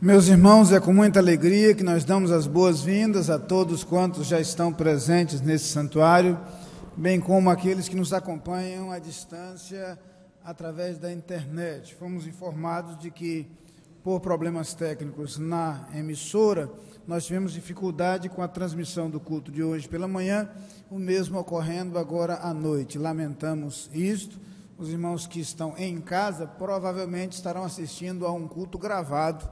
Meus irmãos, é com muita alegria que nós damos as boas-vindas a todos quantos já estão presentes nesse santuário, bem como aqueles que nos acompanham à distância através da internet. Fomos informados de que, por problemas técnicos na emissora, nós tivemos dificuldade com a transmissão do culto de hoje pela manhã, o mesmo ocorrendo agora à noite. Lamentamos isto. Os irmãos que estão em casa provavelmente estarão assistindo a um culto gravado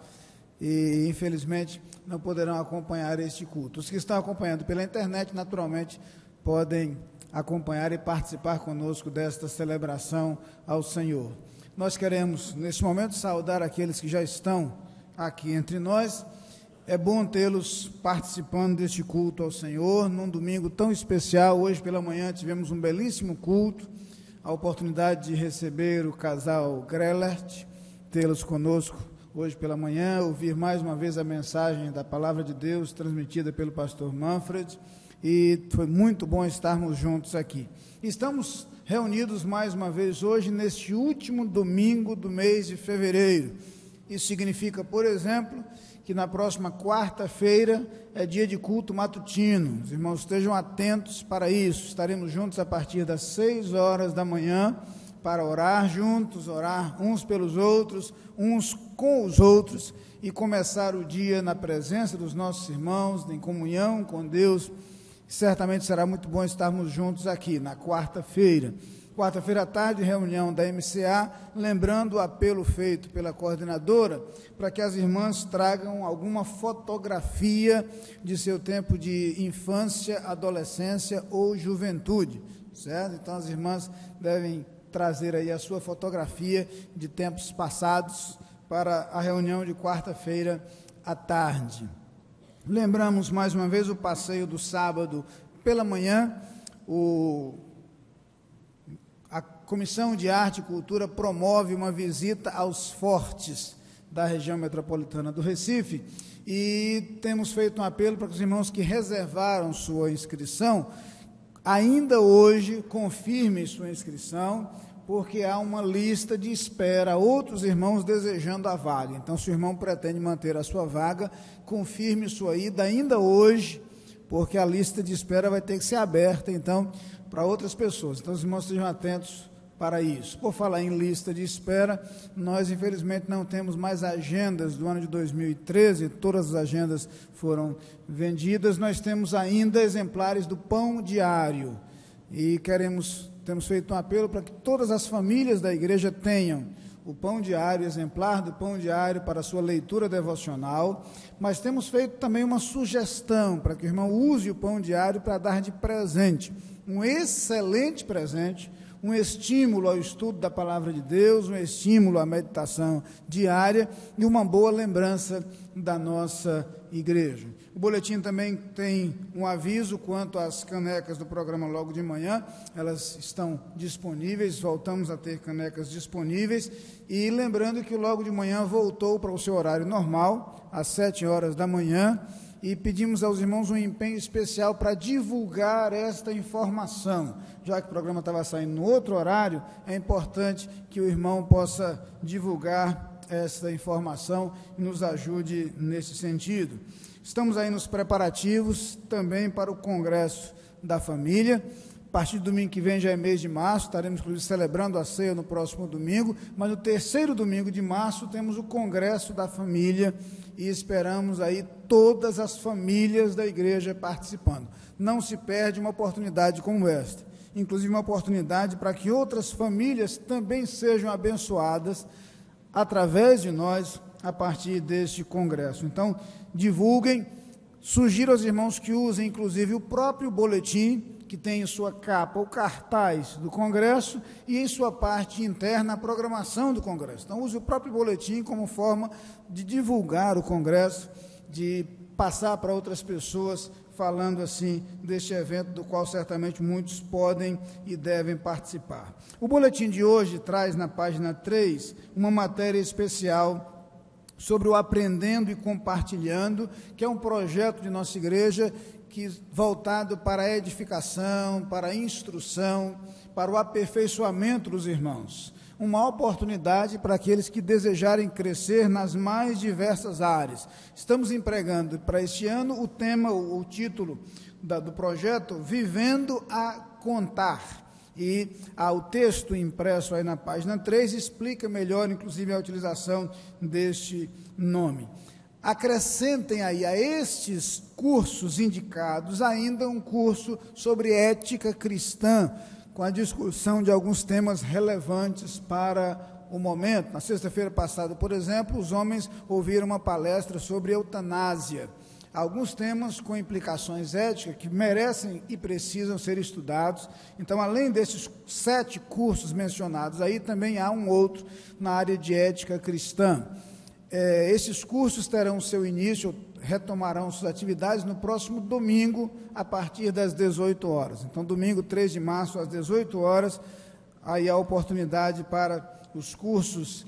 e, infelizmente, não poderão acompanhar este culto. Os que estão acompanhando pela internet, naturalmente, podem acompanhar e participar conosco desta celebração ao Senhor. Nós queremos, neste momento, saudar aqueles que já estão aqui entre nós. É bom tê-los participando deste culto ao Senhor, num domingo tão especial. Hoje pela manhã tivemos um belíssimo culto, a oportunidade de receber o casal Grellert, tê-los conosco hoje pela manhã, ouvir mais uma vez a mensagem da Palavra de Deus transmitida pelo pastor Manfred, e foi muito bom estarmos juntos aqui. Estamos reunidos mais uma vez hoje, neste último domingo do mês de fevereiro. Isso significa, por exemplo, que na próxima quarta-feira é dia de culto matutino. Os irmãos estejam atentos para isso. Estaremos juntos a partir das 6 horas da manhã, para orar juntos, orar uns pelos outros, uns com os outros, e começar o dia na presença dos nossos irmãos, em comunhão com Deus. Certamente será muito bom estarmos juntos aqui na quarta-feira. Quarta-feira à tarde, reunião da MCA, lembrando o apelo feito pela coordenadora, para que as irmãs tragam alguma fotografia de seu tempo de infância, adolescência ou juventude, certo? Então as irmãs devem trazer aí a sua fotografia de tempos passados para a reunião de quarta-feira à tarde. Lembramos mais uma vez o passeio do sábado pela manhã. A Comissão de Arte e Cultura promove uma visita aos fortes da região metropolitana do Recife, e temos feito um apelo para que os irmãos que reservaram sua inscrição ainda hoje confirmem sua inscrição, porque há uma lista de espera, outros irmãos desejando a vaga. Então, se o irmão pretende manter a sua vaga, confirme sua ida ainda hoje, porque a lista de espera vai ter que ser aberta, então, para outras pessoas. Então, os irmãos estejam atentos para isso. Por falar em lista de espera, nós, infelizmente, não temos mais agendas do ano de 2013, todas as agendas foram vendidas. Nós temos ainda exemplares do Pão Diário, e temos feito um apelo para que todas as famílias da igreja tenham o Pão Diário, exemplar do Pão Diário para a sua leitura devocional, mas temos feito também uma sugestão para que o irmão use o Pão Diário para dar de presente, um excelente presente, um estímulo ao estudo da Palavra de Deus, um estímulo à meditação diária e uma boa lembrança da nossa igreja. O boletim também tem um aviso quanto às canecas do programa logo de manhã. Elas estão disponíveis, voltamos a ter canecas disponíveis, e lembrando que logo de manhã voltou para o seu horário normal, às 7 horas da manhã, e pedimos aos irmãos um empenho especial para divulgar esta informação. Já que o programa estava saindo no outro horário, é importante que o irmão possa divulgar esta informação e nos ajude nesse sentido. Estamos aí nos preparativos também para o Congresso da Família. A partir do domingo que vem já é mês de março, estaremos inclusive celebrando a ceia no próximo domingo, mas no terceiro domingo de março temos o Congresso da Família, e esperamos aí todas as famílias da igreja participando. Não se perde uma oportunidade como esta, inclusive uma oportunidade para que outras famílias também sejam abençoadas através de nós a partir deste congresso. Então, divulguem, sugiro aos irmãos que usem inclusive o próprio boletim, que tem em sua capa o cartaz do congresso e em sua parte interna a programação do congresso. Então, use o próprio boletim como forma de divulgar o congresso, de passar para outras pessoas, falando assim deste evento, do qual certamente muitos podem e devem participar. O boletim de hoje traz na página 3 uma matéria especial sobre o Aprendendo e Compartilhando, que é um projeto de nossa igreja voltado para a edificação, para a instrução, para o aperfeiçoamento dos irmãos. uma oportunidade para aqueles que desejarem crescer nas mais diversas áreas. Estamos empregando para este ano o tema, o título do projeto, Vivendo a Contar. E o texto impresso aí na página 3 explica melhor, inclusive, a utilização deste nome. Acrescentem aí a estes cursos indicados ainda um curso sobre ética cristã, com a discussão de alguns temas relevantes para o momento. Na sexta-feira passada, por exemplo, os homens ouviram uma palestra sobre eutanásia. Alguns temas com implicações éticas que merecem e precisam ser estudados. Então, além desses 7 cursos mencionados aí, também há um outro na área de ética cristã. Esses cursos terão seu início, retomarão suas atividades no próximo domingo, a partir das 18 horas. Então, domingo, 3 de março, às 18 horas, aí a oportunidade para os cursos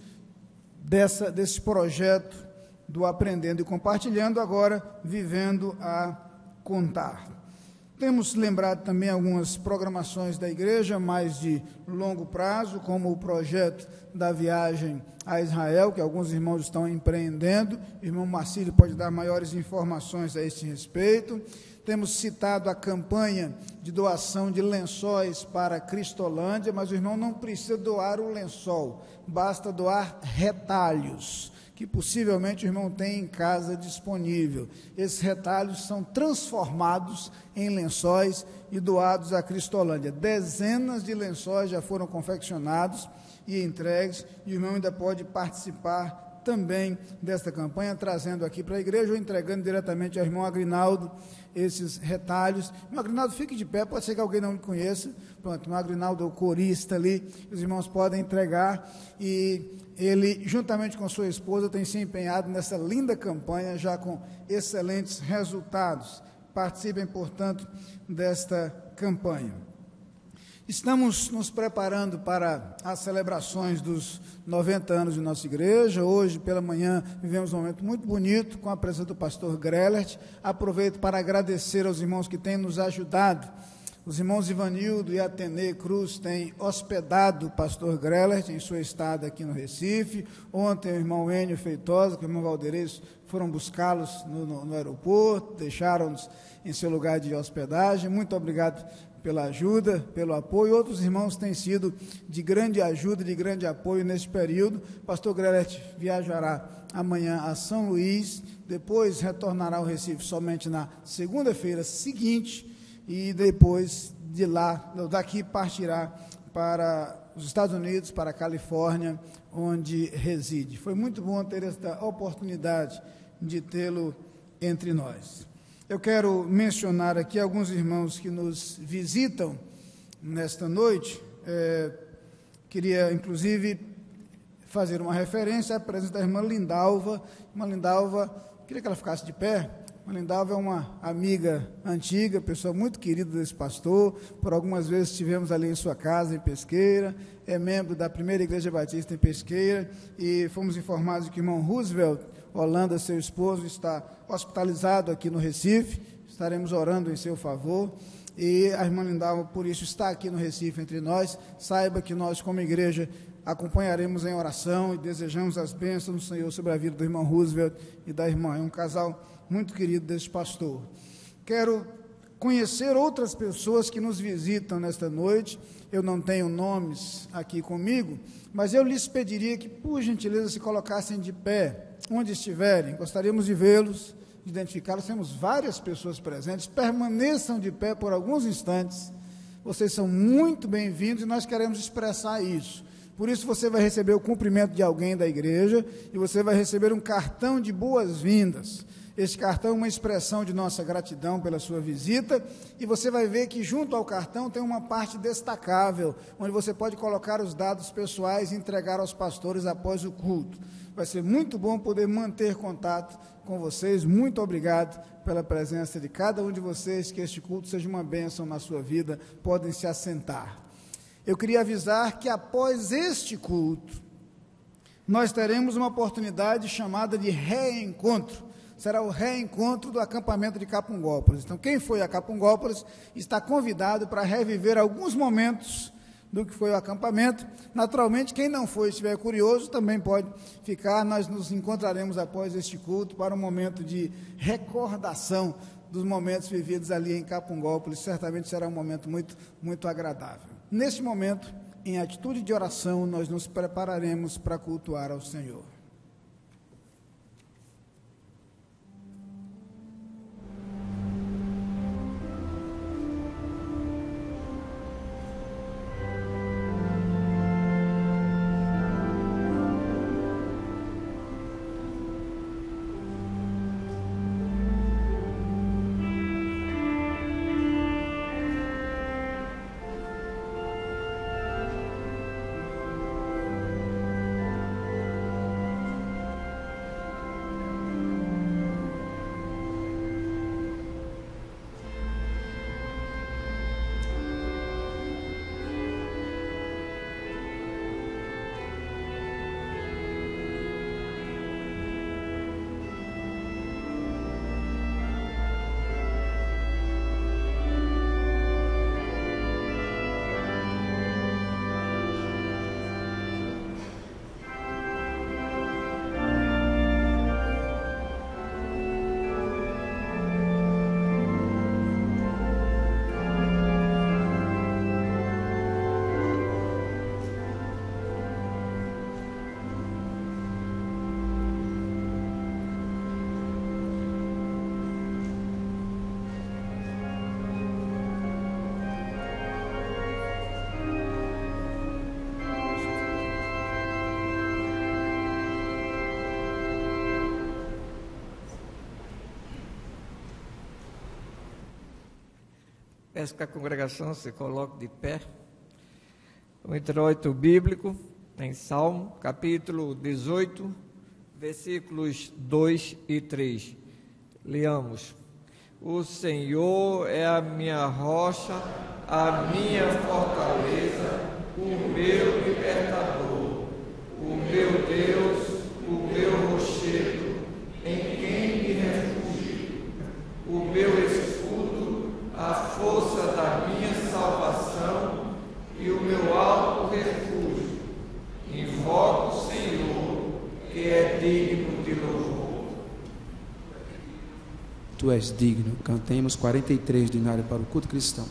desse projeto do Aprendendo e Compartilhando, agora Vivendo a Contar. Temos lembrado também algumas programações da igreja, mais de longo prazo, como o projeto da viagem a Israel, que alguns irmãos estão empreendendo. O irmão Marcílio pode dar maiores informações a esse respeito. Temos citado a campanha de doação de lençóis para a Cristolândia, mas o irmão não precisa doar o lençol, basta doar retalhos, que possivelmente o irmão tem em casa disponível. Esses retalhos são transformados em lençóis e doados à Cristolândia. Dezenas de lençóis já foram confeccionados e entregues, e o irmão ainda pode participar também desta campanha, trazendo aqui para a igreja ou entregando diretamente ao irmão Agrinaldo esses retalhos. Irmão Agrinaldo, fique de pé, pode ser que alguém não me conheça. Pronto, o irmão Agrinaldo é o corista ali, os irmãos podem entregar, e ele, juntamente com sua esposa, tem se empenhado nessa linda campanha, já com excelentes resultados. Participem, portanto, desta campanha. Estamos nos preparando para as celebrações dos 90 anos de nossa igreja. Hoje, pela manhã, vivemos um momento muito bonito com a presença do pastor Grellert. Aproveito para agradecer aos irmãos que têm nos ajudado. Os irmãos Ivanildo e Atenê Cruz têm hospedado o pastor Grellert em sua estada aqui no Recife. Ontem, o irmão Enio Feitosa, com o irmão Valdeires, foram buscá-los no aeroporto, deixaram-nos em seu lugar de hospedagem. Muito obrigado pela ajuda, pelo apoio. Outros irmãos têm sido de grande ajuda, de grande apoio neste período. O pastor Grellert viajará amanhã a São Luís, depois retornará ao Recife somente na segunda-feira seguinte, e depois daqui partirá para os Estados Unidos, para a Califórnia, onde reside. Foi muito bom ter esta oportunidade de tê-lo entre nós. Eu quero mencionar aqui alguns irmãos que nos visitam nesta noite. Queria, inclusive, fazer uma referência à presença da irmã Lindalva. Irmã Lindalva, queria que ela ficasse de pé. A Lindalva é uma amiga antiga, pessoa muito querida desse pastor. Por algumas vezes estivemos ali em sua casa, em Pesqueira. É membro da Primeira Igreja Batista em Pesqueira. E fomos informados que o irmão Roosevelt Holanda, seu esposo, está hospitalizado aqui no Recife. Estaremos orando em seu favor. E a irmã Lindalva, por isso, está aqui no Recife entre nós. Saiba que nós, como igreja, acompanharemos em oração e desejamos as bênçãos do Senhor sobre a vida do irmão Roosevelt e da irmã. É um casal muito querido desse pastor. Quero conhecer outras pessoas que nos visitam nesta noite. Eu não tenho nomes aqui comigo, mas eu lhes pediria que, por gentileza, se colocassem de pé onde estiverem. Gostaríamos de vê-los, de identificá-los. Temos várias pessoas presentes. Permaneçam de pé por alguns instantes. Vocês são muito bem-vindos e nós queremos expressar isso. Por isso você vai receber o cumprimento de alguém da igreja e você vai receber um cartão de boas-vindas. Este cartão é uma expressão de nossa gratidão pela sua visita, e você vai ver que junto ao cartão tem uma parte destacável, onde você pode colocar os dados pessoais e entregar aos pastores após o culto. Vai ser muito bom poder manter contato com vocês. Muito obrigado pela presença de cada um de vocês, que este culto seja uma bênção na sua vida. Podem se assentar. Eu queria avisar que após este culto, nós teremos uma oportunidade chamada de reencontro. Será o reencontro do acampamento de Capungópolis. Então, quem foi a Capungópolis está convidado para reviver alguns momentos do que foi o acampamento. Naturalmente, quem não foi e estiver curioso, também pode ficar. Nós nos encontraremos após este culto para um momento de recordação dos momentos vividos ali em Capungópolis. Certamente será um momento muito, muito agradável. Neste momento, em atitude de oração, nós nos prepararemos para cultuar ao Senhor. Peço que a congregação se coloque de pé. O introito bíblico em Salmo, capítulo 18, versículos 2 e 3. Leamos. O Senhor é a minha rocha, a minha fortaleza, o meu libertador, o meu Deus, o meu rochedo, em quem me refugio, o meu escudo, a força da minha salvação e o meu alto refúgio. Invoco o Senhor, que é digno de louvor. Tu és digno. Cantemos 43 de Inário para o culto cristão.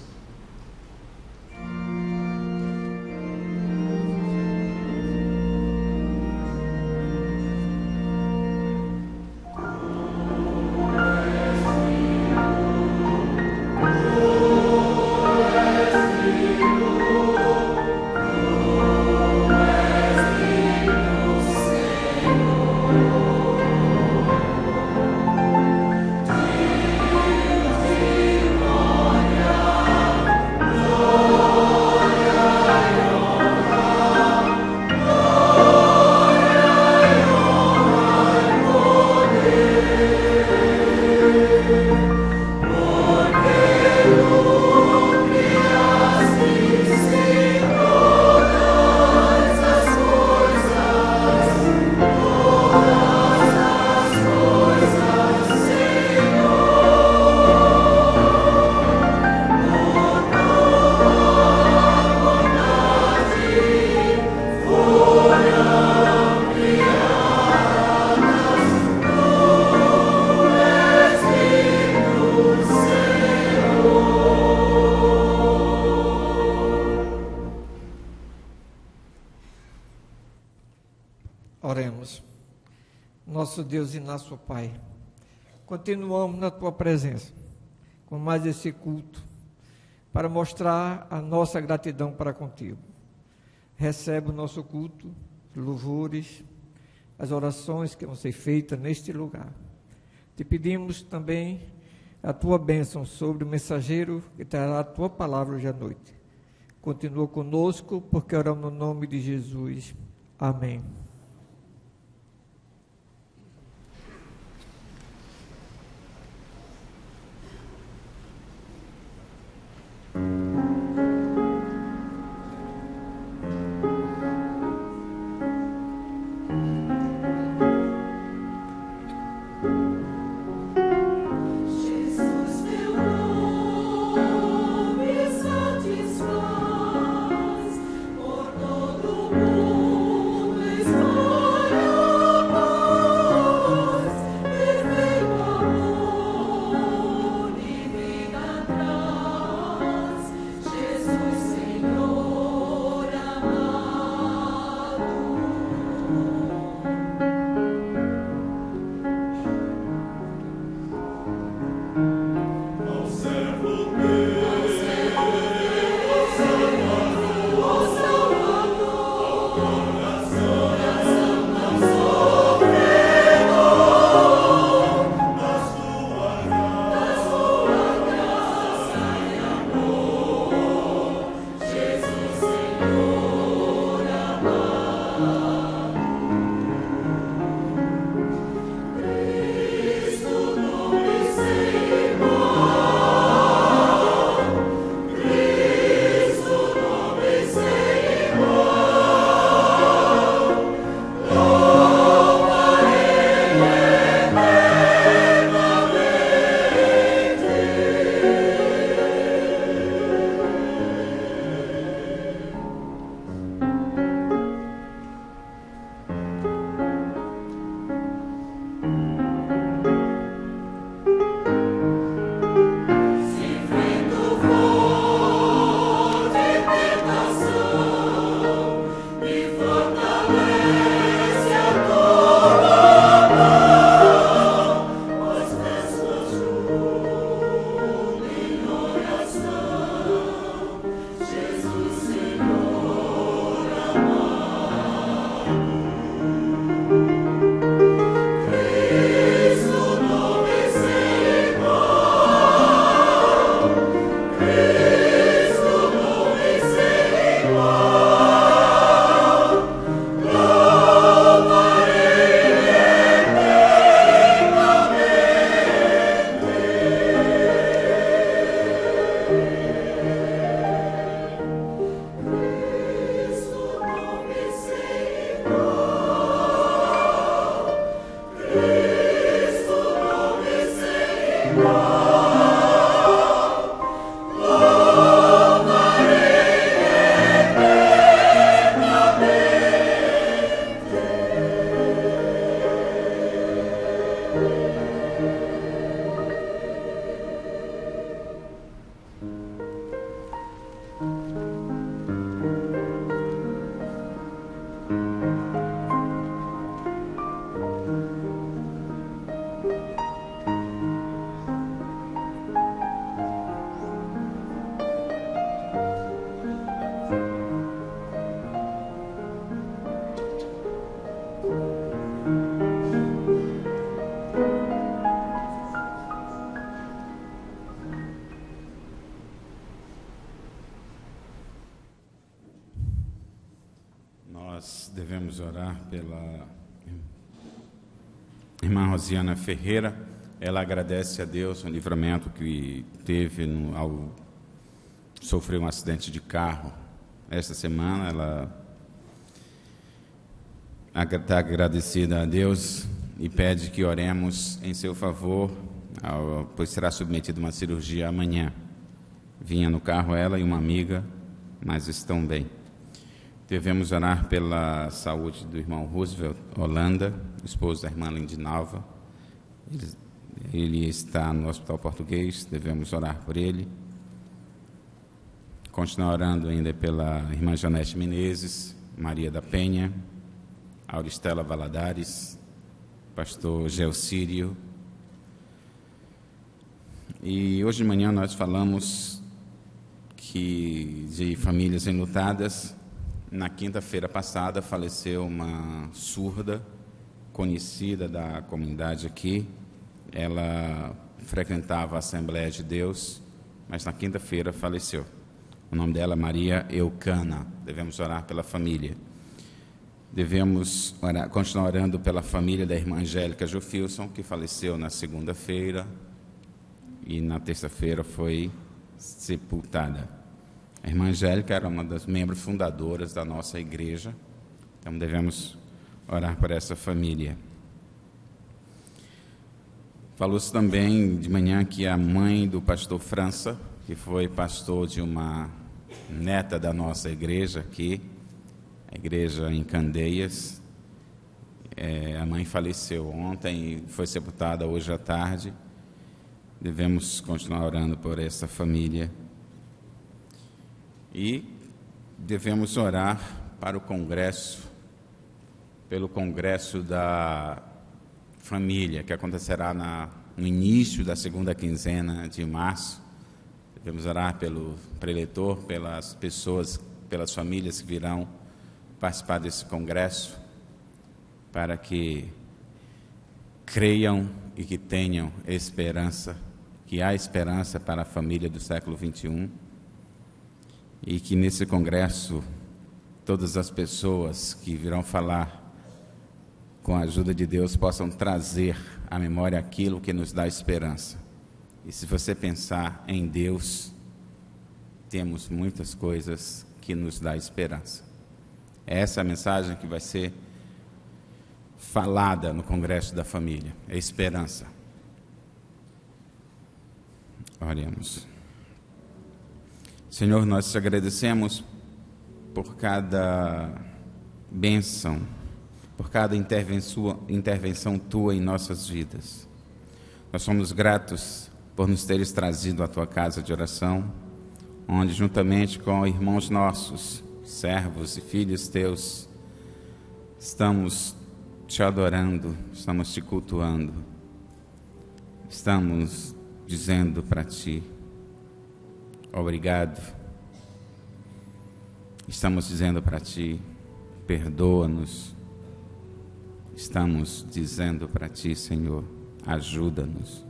Oremos. Nosso Deus e nosso Pai, continuamos na Tua presença, com mais esse culto, para mostrar a nossa gratidão para contigo. Recebe o nosso culto, louvores, as orações que vão ser feitas neste lugar. Te pedimos também a Tua bênção sobre o mensageiro que trará a Tua palavra hoje à noite. Continua conosco, porque oramos no nome de Jesus. Amém. Nós devemos orar pela irmã Rosiana Ferreira. Ela agradece a Deus o livramento que teve ao sofrer um acidente de carro. Esta semana ela está agradecida a Deus e pede que oremos em seu favor, pois será submetida a uma cirurgia amanhã. Vinha no carro ela e uma amiga, mas estão bem. Devemos orar pela saúde do irmão Roosevelt Holanda, esposo da irmã Lindinalva. Ele está no Hospital Português, devemos orar por ele. Continuar orando ainda pela irmã Janete Menezes, Maria da Penha, Auristela Valadares, pastor Geocírio. E hoje de manhã nós falamos de famílias enlutadas. Na quinta-feira passada faleceu uma surda conhecida da comunidade aqui. Ela frequentava a Assembleia de Deus, mas na quinta-feira faleceu. O nome dela é Maria Eucana. Devemos orar pela família. Devemos continuar orando pela família da irmã Angélica Jofilson, que faleceu na segunda-feira e na terça-feira foi sepultada. A irmã Angélica era uma das membros fundadoras da nossa igreja, então devemos orar por essa família. Falou-se também de manhã que a mãe do pastor França, que foi pastor de uma neta da nossa igreja aqui, a igreja em Candeias, a mãe faleceu ontem e foi sepultada hoje à tarde. Devemos continuar orando por essa família. E devemos orar para o Congresso, pelo Congresso da Família, que acontecerá no início da segunda quinzena de março. Devemos orar pelo preletor, pelas pessoas, pelas famílias que virão participar desse congresso, para que creiam e que tenham esperança, que há esperança para a família do século 21, e que nesse congresso todas as pessoas que virão falar com a ajuda de Deus possam trazer à memória aquilo que nos dá esperança. E se você pensar em Deus, temos muitas coisas que nos dá esperança. Essa é a mensagem que vai ser falada no Congresso da Família, é esperança. Oremos. Senhor, nós te agradecemos por cada bênção, por cada intervenção tua em nossas vidas. Nós somos gratos por nos teres trazido à tua casa de oração, onde juntamente com irmãos nossos, servos e filhos teus, estamos te adorando, estamos te cultuando, estamos dizendo para ti, obrigado. Estamos dizendo para ti, perdoa-nos. Estamos dizendo para ti, Senhor, ajuda-nos.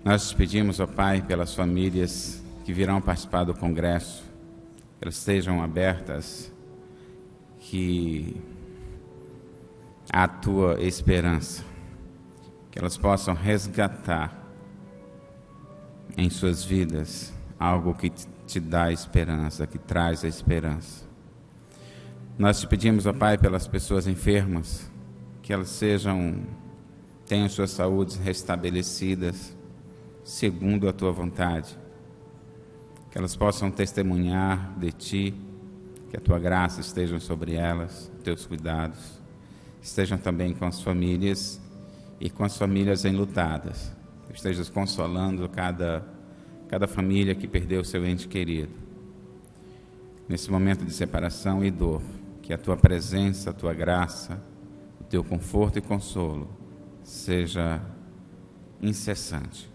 Nós te pedimos, ó Pai, pelas famílias que virão participar do congresso, que elas estejam abertas, que a tua esperança, que elas possam resgatar em suas vidas algo que te dá esperança, que traz a esperança. Nós te pedimos, ó Pai, pelas pessoas enfermas, que elas tenham suas saúdes restabelecidas segundo a tua vontade, que elas possam testemunhar de ti, que a tua graça esteja sobre elas, teus cuidados, estejam também com as famílias e com as famílias enlutadas, que estejas consolando cada família que perdeu seu ente querido. Nesse momento de separação e dor, que a tua presença, a tua graça, o teu conforto e consolo seja incessante.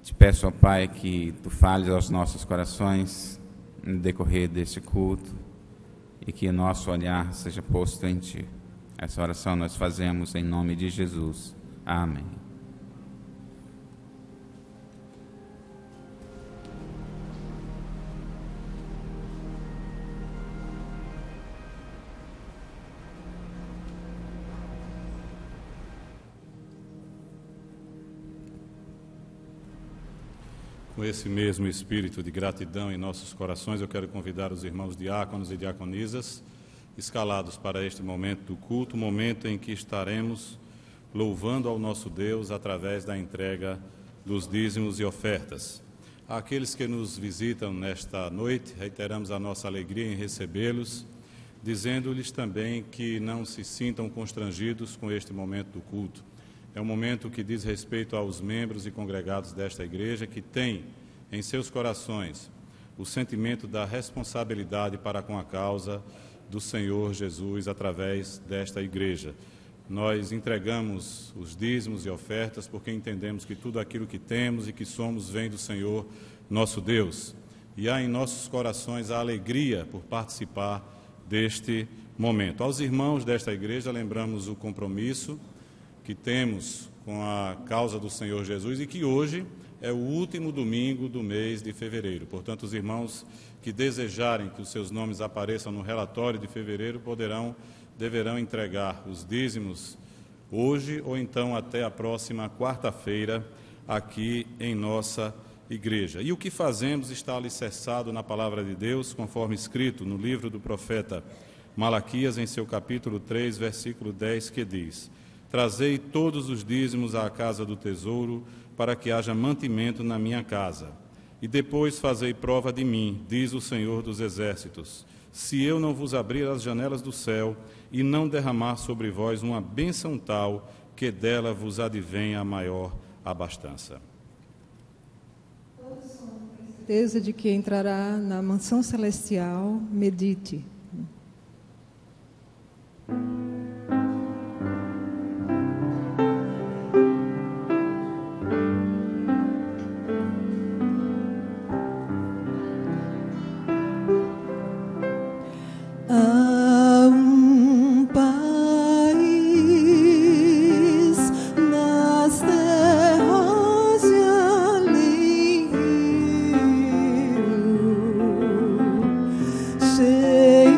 Te peço, ó Pai, que tu fales aos nossos corações no decorrer deste culto e que nosso olhar seja posto em ti. Essa oração nós fazemos em nome de Jesus. Amém. Com esse mesmo espírito de gratidão em nossos corações, eu quero convidar os irmãos diáconos e diaconisas escalados para este momento do culto, momento em que estaremos louvando ao nosso Deus através da entrega dos dízimos e ofertas. Àqueles que nos visitam nesta noite, reiteramos a nossa alegria em recebê-los, dizendo-lhes também que não se sintam constrangidos com este momento do culto. É um momento que diz respeito aos membros e congregados desta igreja que têm em seus corações o sentimento da responsabilidade para com a causa do Senhor Jesus através desta igreja. Nós entregamos os dízimos e ofertas porque entendemos que tudo aquilo que temos e que somos vem do Senhor, nosso Deus. E há em nossos corações a alegria por participar deste momento. Aos irmãos desta igreja, lembramos o compromisso que temos com a causa do Senhor Jesus e que hoje é o último domingo do mês de fevereiro. Portanto, os irmãos que desejarem que os seus nomes apareçam no relatório de fevereiro deverão entregar os dízimos hoje ou então até a próxima quarta-feira aqui em nossa igreja. E o que fazemos está alicerçado na palavra de Deus, conforme escrito no livro do profeta Malaquias, em seu capítulo 3, versículo 10, que diz: Trazei todos os dízimos à casa do tesouro, para que haja mantimento na minha casa. E depois fazei prova de mim, diz o Senhor dos Exércitos, se eu não vos abrir as janelas do céu e não derramar sobre vós uma bênção tal, que dela vos advenha a maior abastança. Todos com certeza de que entrará na mansão celestial, medite. Say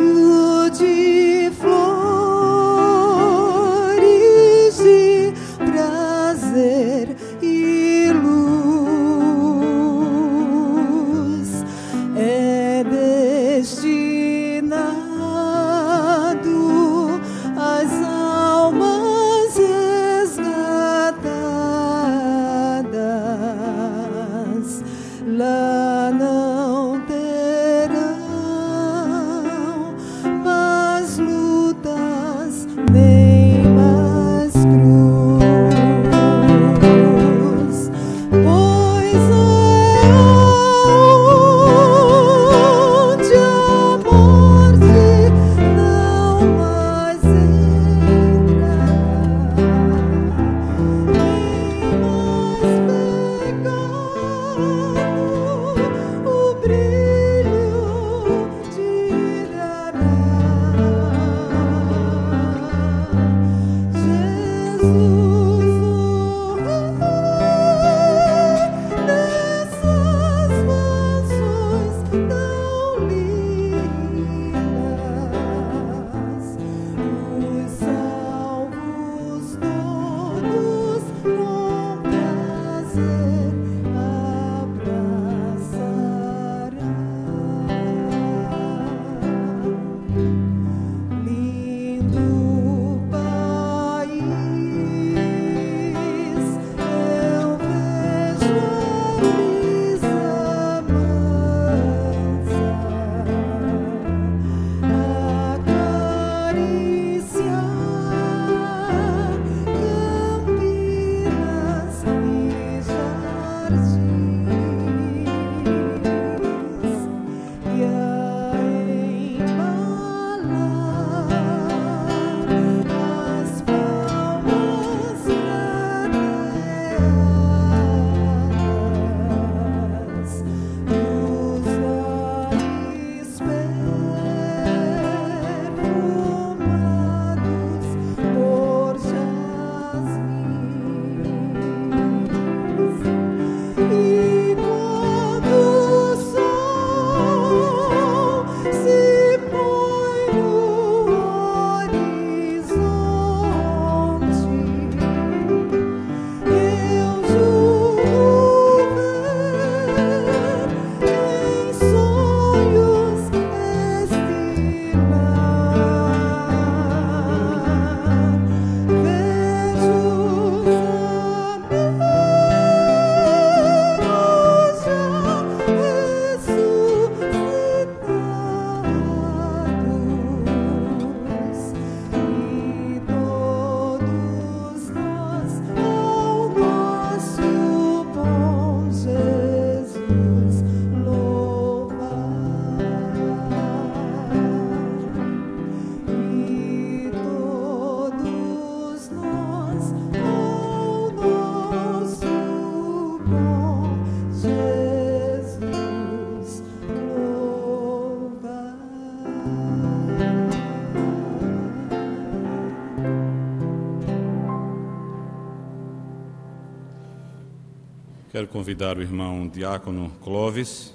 Quero convidar o irmão diácono Clóvis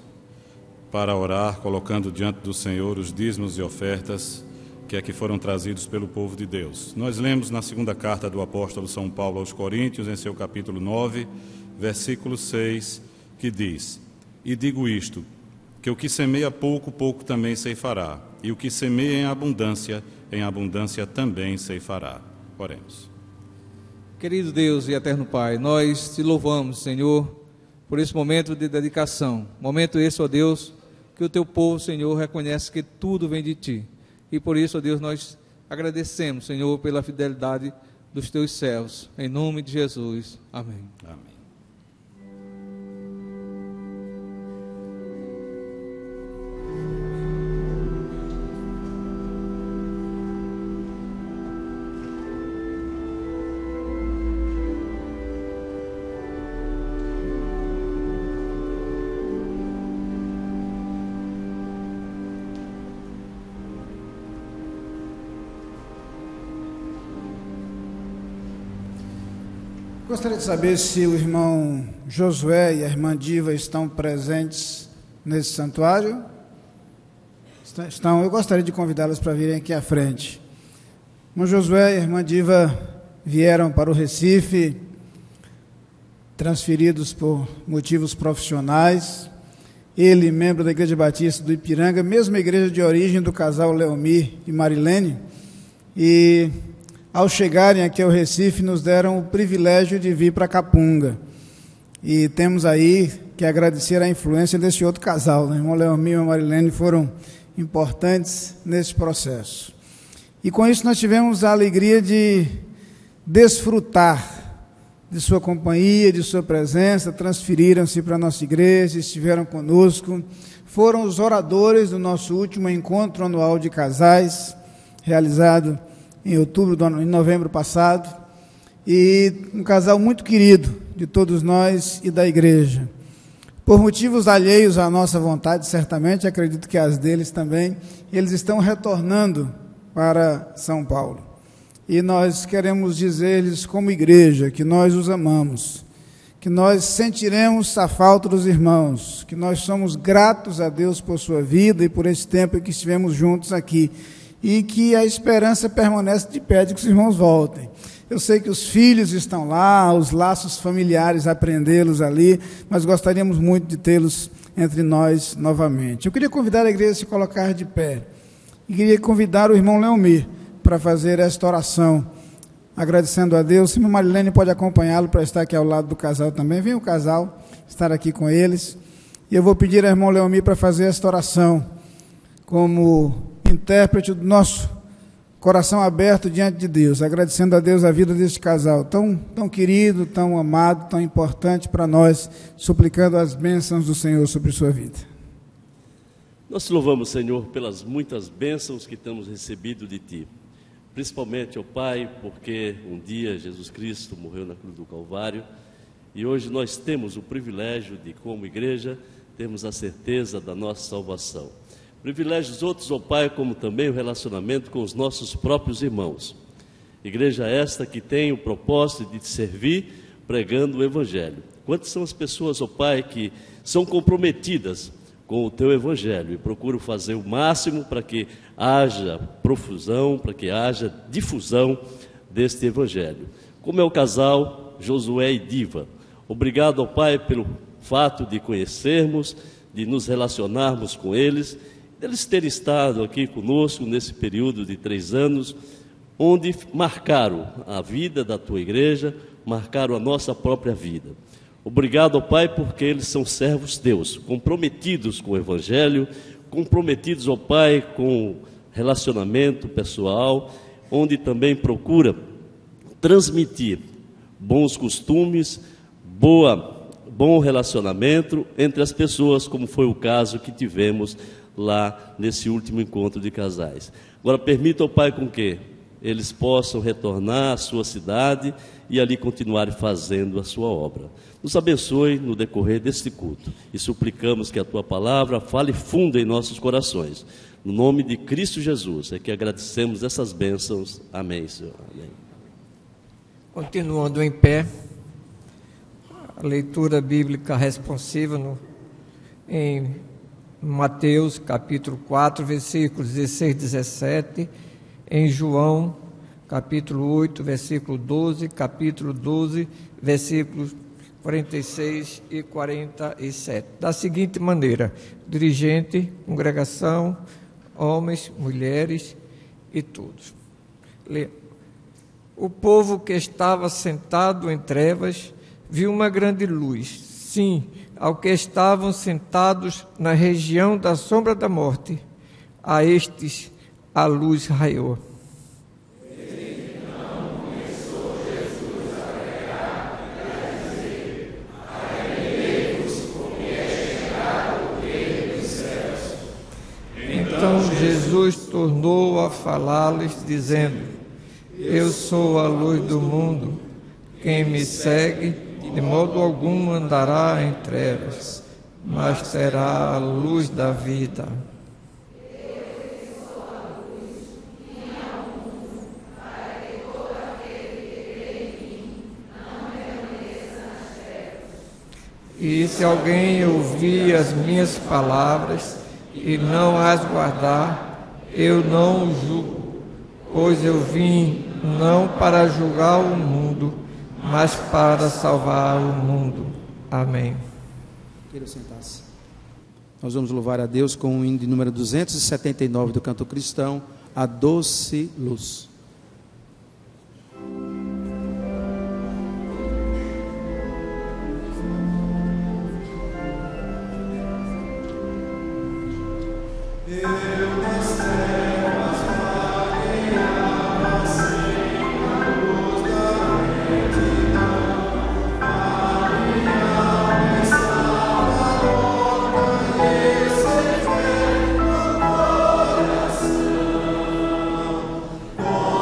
para orar, colocando diante do Senhor os dízimos e ofertas que aqui foram trazidos pelo povo de Deus. Nós lemos na segunda carta do apóstolo São Paulo aos Coríntios, em seu capítulo 9, versículo 6, que diz: E digo isto, que o que semeia pouco, pouco também ceifará, e o que semeia em abundância também ceifará. Oremos. Querido Deus e eterno Pai, nós te louvamos, Senhor, por esse momento de dedicação. Momento esse, ó Deus, que o teu povo, Senhor, reconhece que tudo vem de ti. E por isso, ó Deus, nós agradecemos, Senhor, pela fidelidade dos teus servos. Em nome de Jesus. Amém. Amém. Gostaria de saber se o irmão Josué e a irmã Diva estão presentes nesse santuário. Estão. Eu gostaria de convidá-los para virem aqui à frente. O irmão Josué e a irmã Diva vieram para o Recife, transferidos por motivos profissionais. Ele, membro da Igreja Batista do Ipiranga, mesma igreja de origem do casal Leomir e Marilene, e ao chegarem aqui ao Recife, nos deram o privilégio de vir para Capunga. E temos aí que agradecer a influência desse outro casal, né? O irmão Leomir e a Marilene foram importantes nesse processo. E com isso nós tivemos a alegria de desfrutar de sua companhia, de sua presença, transferiram-se para a nossa igreja, estiveram conosco, foram os oradores do nosso último encontro anual de casais, realizado em novembro passado, e um casal muito querido de todos nós e da igreja. Por motivos alheios à nossa vontade, certamente, acredito que as deles também, eles estão retornando para São Paulo. E nós queremos dizer-lhes, como igreja, que nós os amamos, que nós sentiremos a falta dos irmãos, que nós somos gratos a Deus por sua vida e por esse tempo em que estivemos juntos aqui, e que a esperança permanece de pé de que os irmãos voltem. Eu sei que os filhos estão lá, os laços familiares, aprendê-los ali, mas gostaríamos muito de tê-los entre nós novamente. Eu queria convidar a igreja a se colocar de pé, e queria convidar o irmão Leomir para fazer esta oração, agradecendo a Deus. Se a Marilene pode acompanhá-lo para estar aqui ao lado do casal também, vem o casal estar aqui com eles, e eu vou pedir ao irmão Leomir para fazer esta oração, como intérprete do nosso coração aberto diante de Deus, agradecendo a Deus a vida deste casal, tão querido, tão amado, tão importante para nós, suplicando as bênçãos do Senhor sobre sua vida. Nós te louvamos, Senhor, pelas muitas bênçãos que temos recebido de Ti, principalmente, ó Pai, porque um dia Jesus Cristo morreu na cruz do Calvário, e hoje nós temos o privilégio de, como igreja, termos a certeza da nossa salvação. Privilégios outros, ó Pai, como também o relacionamento com os nossos próprios irmãos. Igreja esta que tem o propósito de te servir pregando o Evangelho. Quantas são as pessoas, ó Pai, que são comprometidas com o Teu Evangelho e procuram fazer o máximo para que haja profusão, para que haja difusão deste Evangelho. Como é o casal Josué e Diva. Obrigado, ó Pai, pelo fato de conhecermos, de nos relacionarmos com eles, deles terem estado aqui conosco nesse período de 3 anos, onde marcaram a vida da Tua igreja, marcaram a nossa própria vida. Obrigado, ó Pai, porque eles são servos Deus, comprometidos com o Evangelho, comprometidos, ó Pai, com relacionamento pessoal, onde também procura transmitir bons costumes, bom relacionamento entre as pessoas, como foi o caso que tivemos lá nesse último encontro de casais. Agora permita, ó Pai, com que eles possam retornar à sua cidade e ali continuarem fazendo a sua obra. Nos abençoe no decorrer deste culto e suplicamos que a Tua palavra fale fundo em nossos corações. No nome de Cristo Jesus é que agradecemos essas bênçãos. Amém, Senhor. Amém. Continuando em pé, a leitura bíblica responsiva em Mateus, capítulo 4, versículos 16 e 17, em João, capítulo 8, versículo 12, capítulo 12, versículos 46 e 47. Da seguinte maneira: dirigente, congregação, homens, mulheres e todos. O povo que estava sentado em trevas viu uma grande luz. Sim, ao que estavam sentados na região da sombra da morte, a estes a luz raiou. Então Jesus tornou a falar-lhes, dizendo: Eu sou a luz do mundo. Quem me segue, de modo algum andará em trevas, mas terá a luz da vida. E se alguém ouvir as minhas palavras e não as guardar, eu não o julgo, pois eu vim não para julgar o mundo, mas para salvar o mundo. Amém. Queira sentar-se. Nós vamos louvar a Deus com o hino de número 279 do canto cristão, A Doce Luz. Oh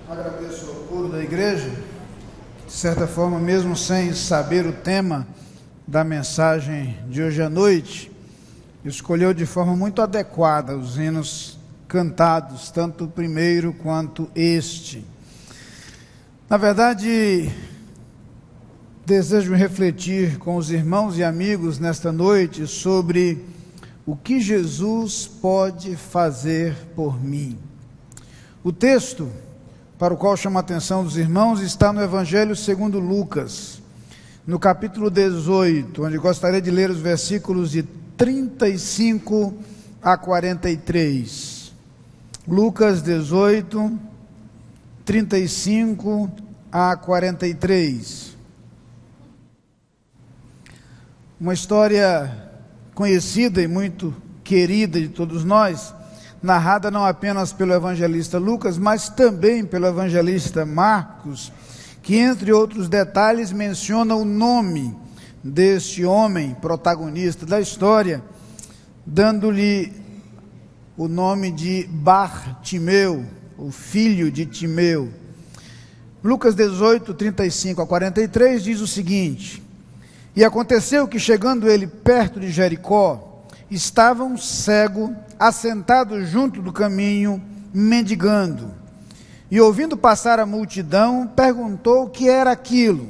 Agradeço ao coro da igreja, de certa forma, mesmo sem saber o tema da mensagem de hoje à noite, escolheu de forma muito adequada os hinos cantados, tanto o primeiro quanto este. Na verdade, desejo refletir com os irmãos e amigos nesta noite sobre o que Jesus pode fazer por mim. O texto para o qual chamo a atenção dos irmãos está no Evangelho segundo Lucas, no capítulo 18, onde gostaria de ler os versículos de 35 a 43. Lucas 18, 35 a 43. Uma história conhecida e muito querida de todos nós, narrada não apenas pelo evangelista Lucas, mas também pelo evangelista Marcos, que entre outros detalhes menciona o nome deste homem protagonista da história, dando-lhe o nome de Bartimeu, o filho de Timeu. Lucas 18, 35 a 43 diz o seguinte: E aconteceu que, chegando ele perto de Jericó, estava um cego assentado junto do caminho, mendigando. E ouvindo passar a multidão, perguntou o que era aquilo.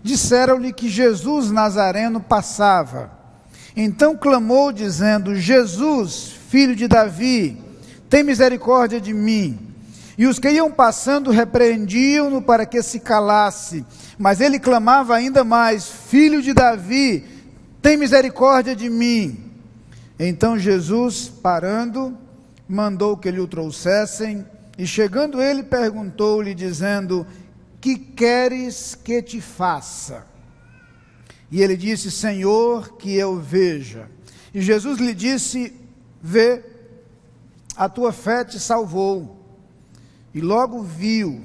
Disseram-lhe que Jesus Nazareno passava. Então clamou, dizendo: Jesus, filho de Davi, tem misericórdia de mim. E os que iam passando repreendiam-no para que se calasse. Mas ele clamava ainda mais: Filho de Davi, tem misericórdia de mim. Então Jesus, parando, mandou que lhe o trouxessem, e chegando ele, perguntou-lhe, dizendo: Que queres que te faça? E ele disse: Senhor, que eu veja. E Jesus lhe disse: Vê, a tua fé te salvou. E logo viu,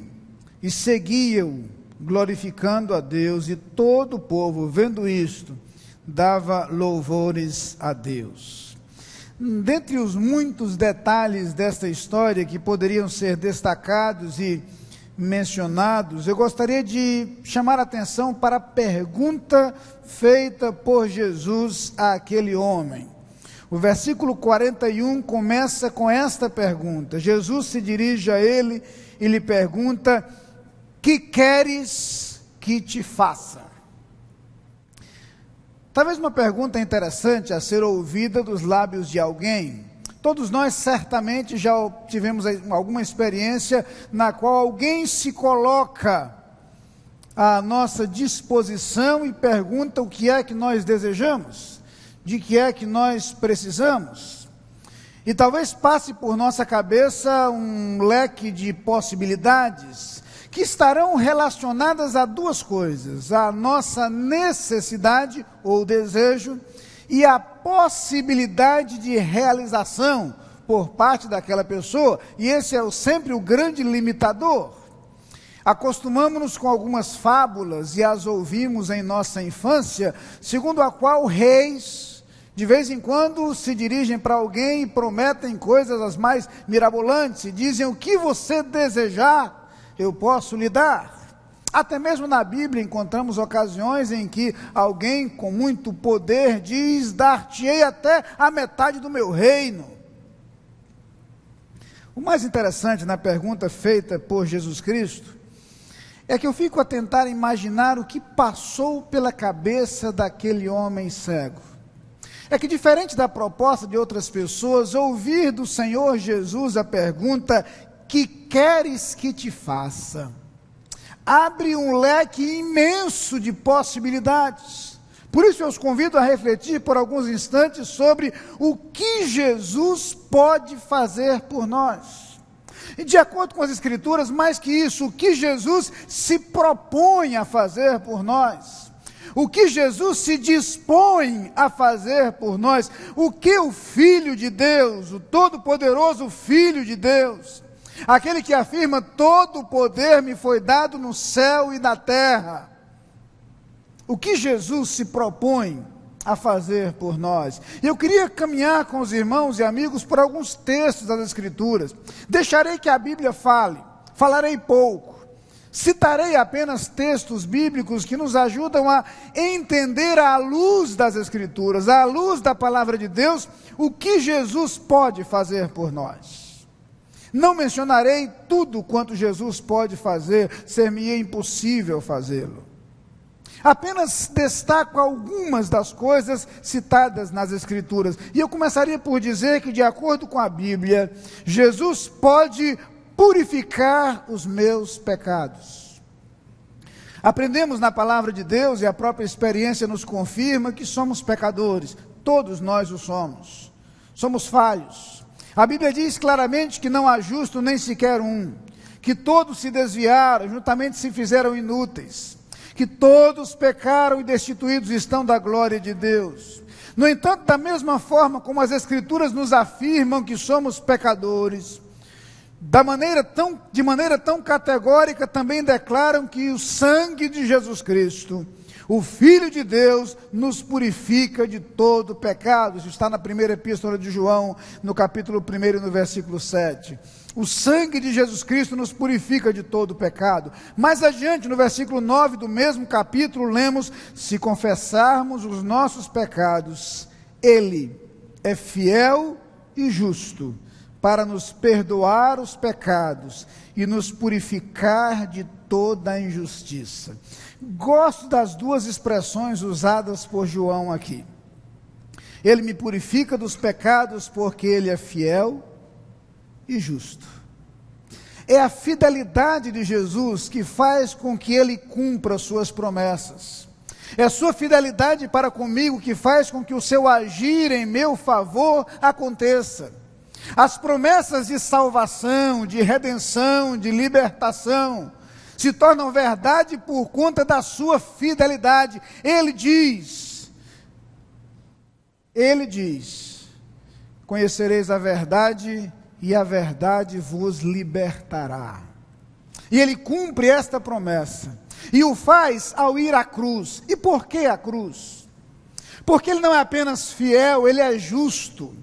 e seguia-o, glorificando a Deus, e todo o povo, vendo isto, dava louvores a Deus. Dentre os muitos detalhes desta história que poderiam ser destacados e mencionados, eu gostaria de chamar a atenção para a pergunta feita por Jesus àquele homem. O versículo 41 começa com esta pergunta. Jesus se dirige a ele e lhe pergunta: Que queres que te faça? Talvez uma pergunta interessante a ser ouvida dos lábios de alguém. Todos nós certamente já tivemos alguma experiência na qual alguém se coloca à nossa disposição e pergunta o que é que nós desejamos, de que é que nós precisamos. E talvez passe por nossa cabeça um leque de possibilidades que estarão relacionadas a duas coisas: a nossa necessidade ou desejo e a possibilidade de realização por parte daquela pessoa, e esse é sempre o grande limitador. Acostumamos-nos com algumas fábulas e as ouvimos em nossa infância, segundo a qual reis, de vez em quando, se dirigem para alguém e prometem coisas as mais mirabolantes, e dizem: o que você desejar, eu posso lhe dar. Até mesmo na Bíblia encontramos ocasiões em que alguém com muito poder diz: dar-te-ei até a metade do meu reino. O mais interessante na pergunta feita por Jesus Cristo é que eu fico a tentar imaginar o que passou pela cabeça daquele homem cego. É que, diferente da proposta de outras pessoas, ouvir do Senhor Jesus a pergunta: que queres que te faça? Abre um leque imenso de possibilidades. Por isso eu os convido a refletir por alguns instantes sobre o que Jesus pode fazer por nós. E de acordo com as Escrituras, mais que isso, o que Jesus se propõe a fazer por nós. O que Jesus se dispõe a fazer por nós. O que o Filho de Deus, o Todo-Poderoso Filho de Deus, aquele que afirma: todo o poder me foi dado no céu e na terra. O que Jesus se propõe a fazer por nós? Eu queria caminhar com os irmãos e amigos por alguns textos das Escrituras. Deixarei que a Bíblia fale falarei pouco. Citarei apenas textos bíblicos que nos ajudam a entender à luz das Escrituras, à luz da palavra de Deus, o que Jesus pode fazer por nós. Não mencionarei tudo quanto Jesus pode fazer, ser-me-ia impossível fazê-lo. Apenas destaco algumas das coisas citadas nas Escrituras. E eu começaria por dizer que, de acordo com a Bíblia, Jesus pode purificar os meus pecados. Aprendemos na palavra de Deus, e a própria experiência nos confirma, que somos pecadores. Todos nós o somos. Somos falhos. A Bíblia diz claramente que não há justo nem sequer um, que todos se desviaram, juntamente se fizeram inúteis, que todos pecaram e destituídos estão da glória de Deus. No entanto, da mesma forma como as Escrituras nos afirmam que somos pecadores, de maneira tão categórica, também declaram que o sangue de Jesus Cristo, o Filho de Deus, nos purifica de todo pecado. Isso está na primeira epístola de João, no capítulo 1, no versículo 7. O sangue de Jesus Cristo nos purifica de todo pecado. Mais adiante, no versículo 9 do mesmo capítulo, lemos: se confessarmos os nossos pecados, Ele é fiel e justo para nos perdoar os pecados e nos purificar de toda a injustiça. Gosto das duas expressões usadas por João aqui. Ele me purifica dos pecados porque Ele é fiel e justo. É a fidelidade de Jesus que faz com que Ele cumpra suas promessas. É a sua fidelidade para comigo que faz com que o seu agir em meu favor aconteça. As promessas de salvação, de redenção, de libertação, se tornam verdade por conta da sua fidelidade. Ele diz, conhecereis a verdade e a verdade vos libertará. E Ele cumpre esta promessa, e o faz ao ir à cruz. E por que a cruz? Porque Ele não é apenas fiel, Ele é justo.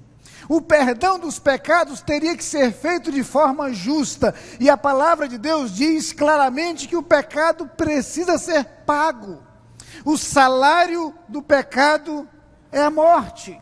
O perdão dos pecados teria que ser feito de forma justa, e a palavra de Deus diz claramente que o pecado precisa ser pago. O salário do pecado é a morte.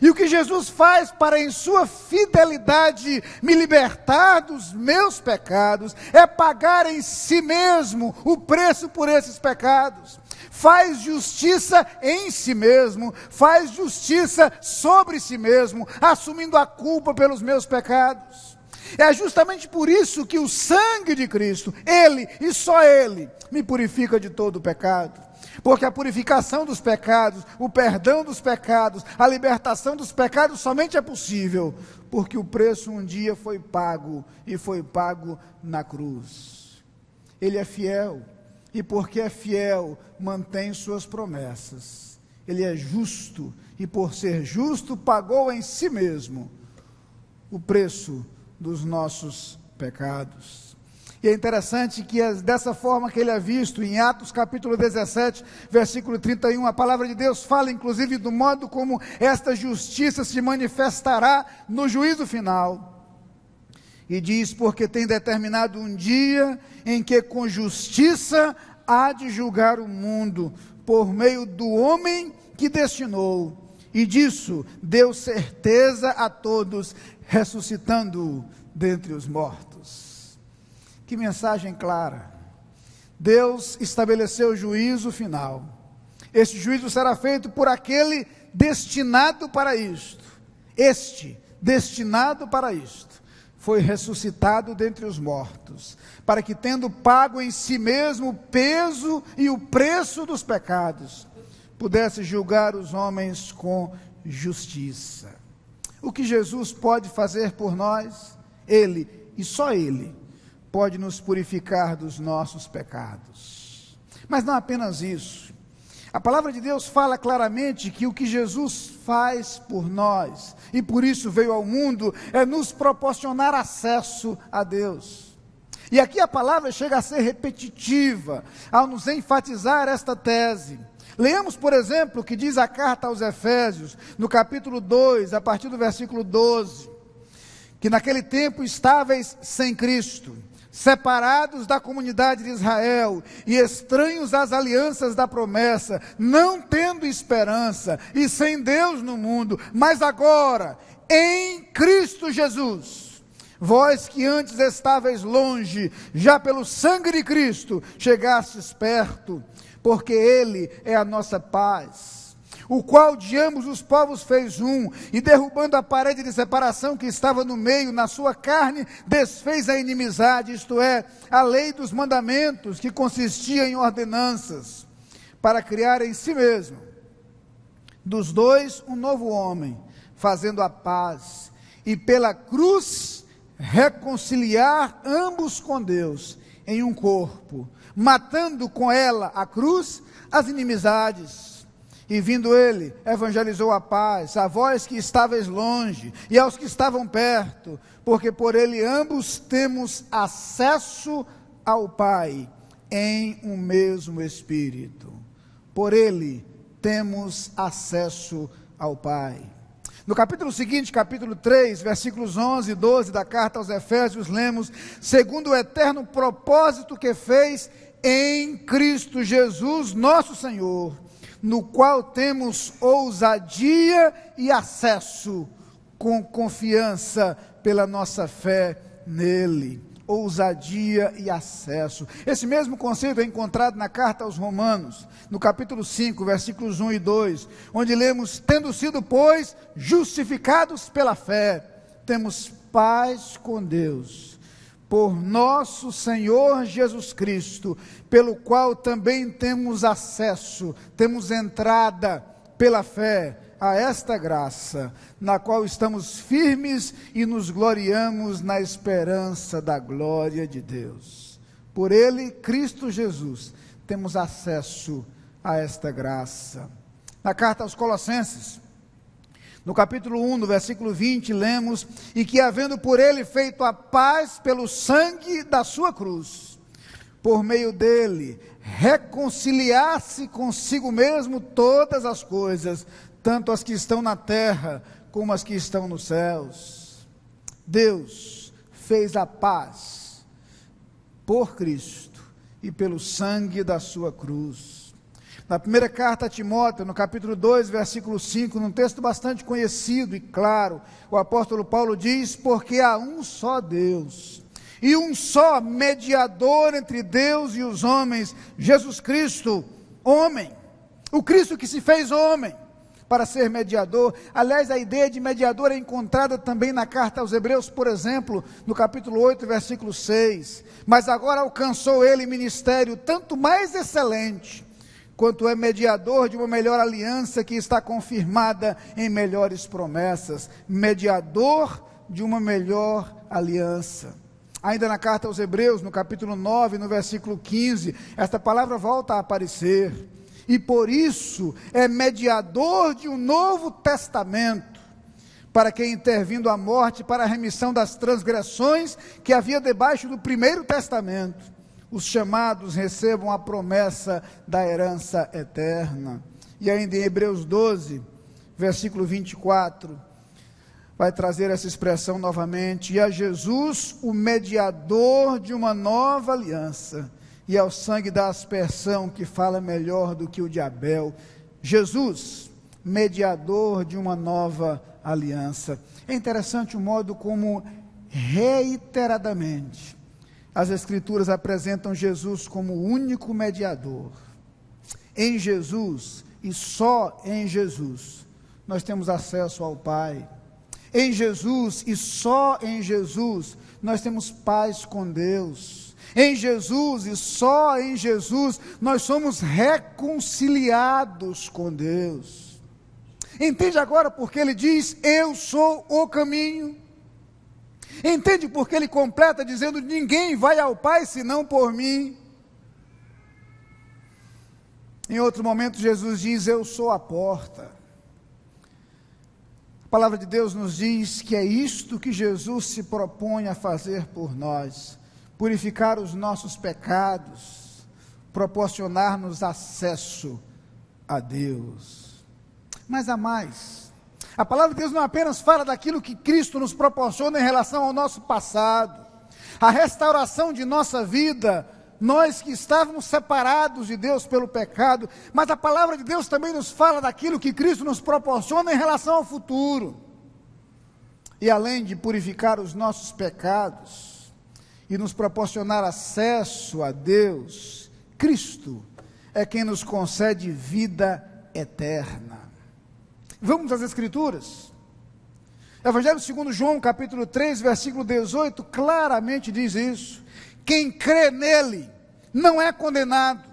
E o que Jesus faz para, em sua fidelidade, me libertar dos meus pecados, é pagar em si mesmo o preço por esses pecados. Faz justiça em si mesmo, faz justiça sobre si mesmo, assumindo a culpa pelos meus pecados. É justamente por isso que o sangue de Cristo, Ele e só Ele, me purifica de todo o pecado. Porque a purificação dos pecados, o perdão dos pecados, a libertação dos pecados somente é possível porque o preço um dia foi pago, e foi pago na cruz. Ele é fiel, e porque é fiel, mantém suas promessas. Ele é justo, e por ser justo, pagou em si mesmo o preço dos nossos pecados. E é interessante que é dessa forma que ele é visto em Atos capítulo 17, versículo 31, a palavra de Deus fala inclusive do modo como esta justiça se manifestará no juízo final. E diz: porque tem determinado um dia em que com justiça há de julgar o mundo, por meio do homem que destinou, e disso deu certeza a todos, ressuscitando-o dentre os mortos. Que mensagem clara! Deus estabeleceu o juízo final. Este juízo será feito por aquele destinado para isto. Este, destinado para isto, foi ressuscitado dentre os mortos, para que, tendo pago em si mesmo o peso e o preço dos pecados, pudesse julgar os homens com justiça. O que Jesus pode fazer por nós? Ele, e só Ele, pode nos purificar dos nossos pecados. Mas não apenas isso. A palavra de Deus fala claramente que o que Jesus faz por nós, e por isso veio ao mundo, é nos proporcionar acesso a Deus. E aqui a palavra chega a ser repetitiva, ao nos enfatizar esta tese. Leamos, por exemplo, o que diz a carta aos Efésios, no capítulo 2, a partir do versículo 12, que naquele tempo estáveis sem Cristo, separados da comunidade de Israel e estranhos às alianças da promessa, não tendo esperança e sem Deus no mundo, mas agora, em Cristo Jesus, vós que antes estáveis longe, já pelo sangue de Cristo chegastes perto, porque Ele é a nossa paz, o qual de ambos os povos fez um, e derrubando a parede de separação que estava no meio, na sua carne, desfez a inimizade, isto é, a lei dos mandamentos, que consistia em ordenanças, para criar em si mesmo, dos dois, um novo homem, fazendo a paz, e pela cruz reconciliar ambos com Deus, em um corpo, matando com ela, a cruz, as inimizades. E vindo ele, evangelizou a paz, a vós que estáveis longe, e aos que estavam perto, porque por ele ambos temos acesso ao Pai, em um mesmo Espírito. Por ele temos acesso ao Pai. No capítulo seguinte, capítulo 3, versículos 11 e 12 da carta aos Efésios, lemos: segundo o eterno propósito que fez em Cristo Jesus, nosso Senhor, no qual temos ousadia e acesso com confiança pela nossa fé nele. Ousadia e acesso. Esse mesmo conceito é encontrado na carta aos Romanos, no capítulo 5, versículos 1 e 2, onde lemos: tendo sido, pois, justificados pela fé, temos paz com Deus, por nosso Senhor Jesus Cristo, pelo qual também temos acesso, temos entrada pela fé a esta graça, na qual estamos firmes e nos gloriamos na esperança da glória de Deus. Por ele, Cristo Jesus, temos acesso a esta graça. Na carta aos Colossenses, no capítulo 1, no versículo 20, lemos: e que havendo por ele feito a paz pelo sangue da sua cruz, por meio dele, reconciliasse consigo mesmo todas as coisas, tanto as que estão na terra, como as que estão nos céus. Deus fez a paz por Cristo e pelo sangue da sua cruz. Na primeira carta a Timóteo, no capítulo 2, versículo 5, num texto bastante conhecido e claro, o apóstolo Paulo diz: porque há um só Deus, e um só mediador entre Deus e os homens, Jesus Cristo, homem, o Cristo que se fez homem, para ser mediador. Aliás, a ideia de mediador é encontrada também na carta aos Hebreus, por exemplo, no capítulo 8, versículo 6, mas agora alcançou ele ministério tanto mais excelente, quanto é mediador de uma melhor aliança que está confirmada em melhores promessas, mediador de uma melhor aliança. Ainda na carta aos Hebreus, no capítulo 9, no versículo 15, esta palavra volta a aparecer: e por isso é mediador de um novo testamento, para que, intervindo a morte para a remissão das transgressões que havia debaixo do primeiro testamento, os chamados recebam a promessa da herança eterna. E ainda em Hebreus 12, versículo 24, vai trazer essa expressão novamente: e a Jesus, o mediador de uma nova aliança, e ao sangue da aspersão, que fala melhor do que o de Abel. Jesus, mediador de uma nova aliança. É interessante o modo como reiteradamente as Escrituras apresentam Jesus como o único mediador. Em Jesus, e só em Jesus, nós temos acesso ao Pai. Em Jesus, e só em Jesus, nós temos paz com Deus. Em Jesus, e só em Jesus, nós somos reconciliados com Deus. Entende agora porque ele diz: eu sou o caminho? Entende porque ele completa dizendo: ninguém vai ao Pai senão por mim? Em outro momento Jesus diz: eu sou a porta. A palavra de Deus nos diz que é isto que Jesus se propõe a fazer por nós: purificar os nossos pecados, proporcionar-nos acesso a Deus. Mas há mais. A palavra de Deus não apenas fala daquilo que Cristo nos proporciona em relação ao nosso passado. a restauração de nossa vida, nós que estávamos separados de Deus pelo pecado, mas a palavra de Deus também nos fala daquilo que Cristo nos proporciona em relação ao futuro. E além de purificar os nossos pecados e nos proporcionar acesso a Deus, Cristo é quem nos concede vida eterna. Vamos às Escrituras. Evangelho segundo João, capítulo 3, versículo 18, claramente diz isso. Quem crê nele não é condenado,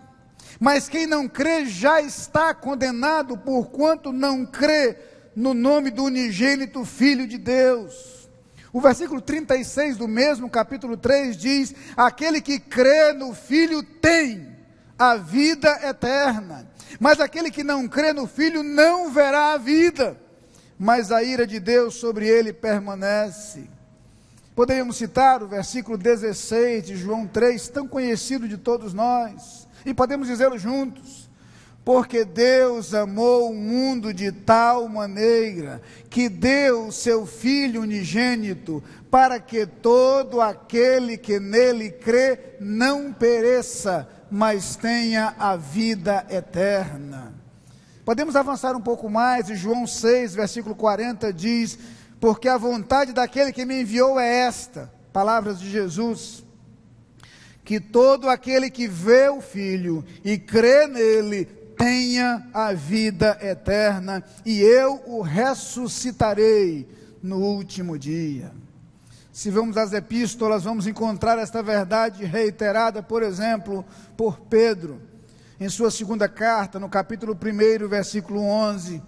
mas quem não crê já está condenado, porquanto não crê no nome do unigênito Filho de Deus. O versículo 36 do mesmo capítulo 3 diz: aquele que crê no Filho tem a vida eterna, mas aquele que não crê no Filho não verá a vida, mas a ira de Deus sobre ele permanece. Poderíamos citar o versículo 16 de João 3, tão conhecido de todos nós, e podemos dizê-lo juntos: porque Deus amou o mundo de tal maneira, que deu o seu Filho unigênito, para que todo aquele que nele crê não pereça, mas tenha a vida eterna. Podemos avançar um pouco mais, e João 6, versículo 40 diz: porque a vontade daquele que me enviou é esta, palavras de Jesus, que todo aquele que vê o Filho e crê nele, tenha a vida eterna, e eu o ressuscitarei no último dia. Se vamos às epístolas, vamos encontrar esta verdade reiterada, por exemplo, por Pedro, em sua segunda carta, no capítulo 1, versículo 11,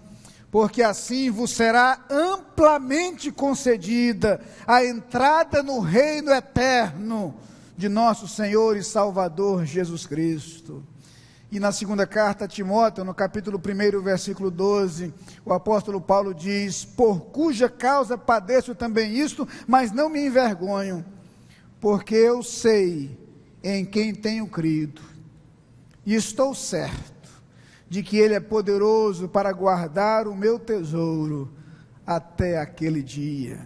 porque assim vos será amplamente concedida a entrada no reino eterno de nosso Senhor e Salvador Jesus Cristo. E na segunda carta a Timóteo, no capítulo 1, versículo 12, o apóstolo Paulo diz: por cuja causa padeço também isto, mas não me envergonho, porque eu sei em quem tenho crido, e estou certo de que ele é poderoso para guardar o meu tesouro até aquele dia.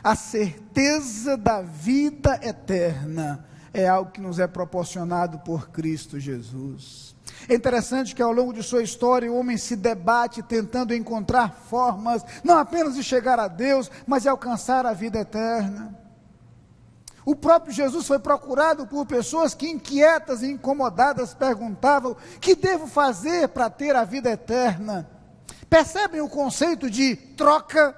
A certeza da vida eterna é algo que nos é proporcionado por Cristo Jesus. É interessante que ao longo de sua história o homem se debate tentando encontrar formas, não apenas de chegar a Deus, mas de alcançar a vida eterna. O próprio Jesus foi procurado por pessoas que, inquietas e incomodadas, perguntavam: que devo fazer para ter a vida eterna? Percebem o conceito de troca,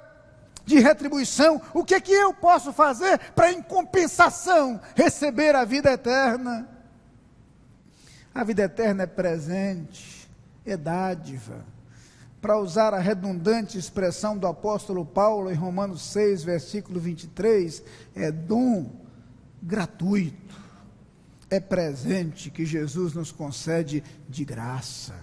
de retribuição? O que é que eu posso fazer para, em compensação, receber a vida eterna? A vida eterna é presente, é dádiva. Para usar a redundante expressão do apóstolo Paulo em Romanos 6, versículo 23, é dom gratuito, é presente que Jesus nos concede de graça,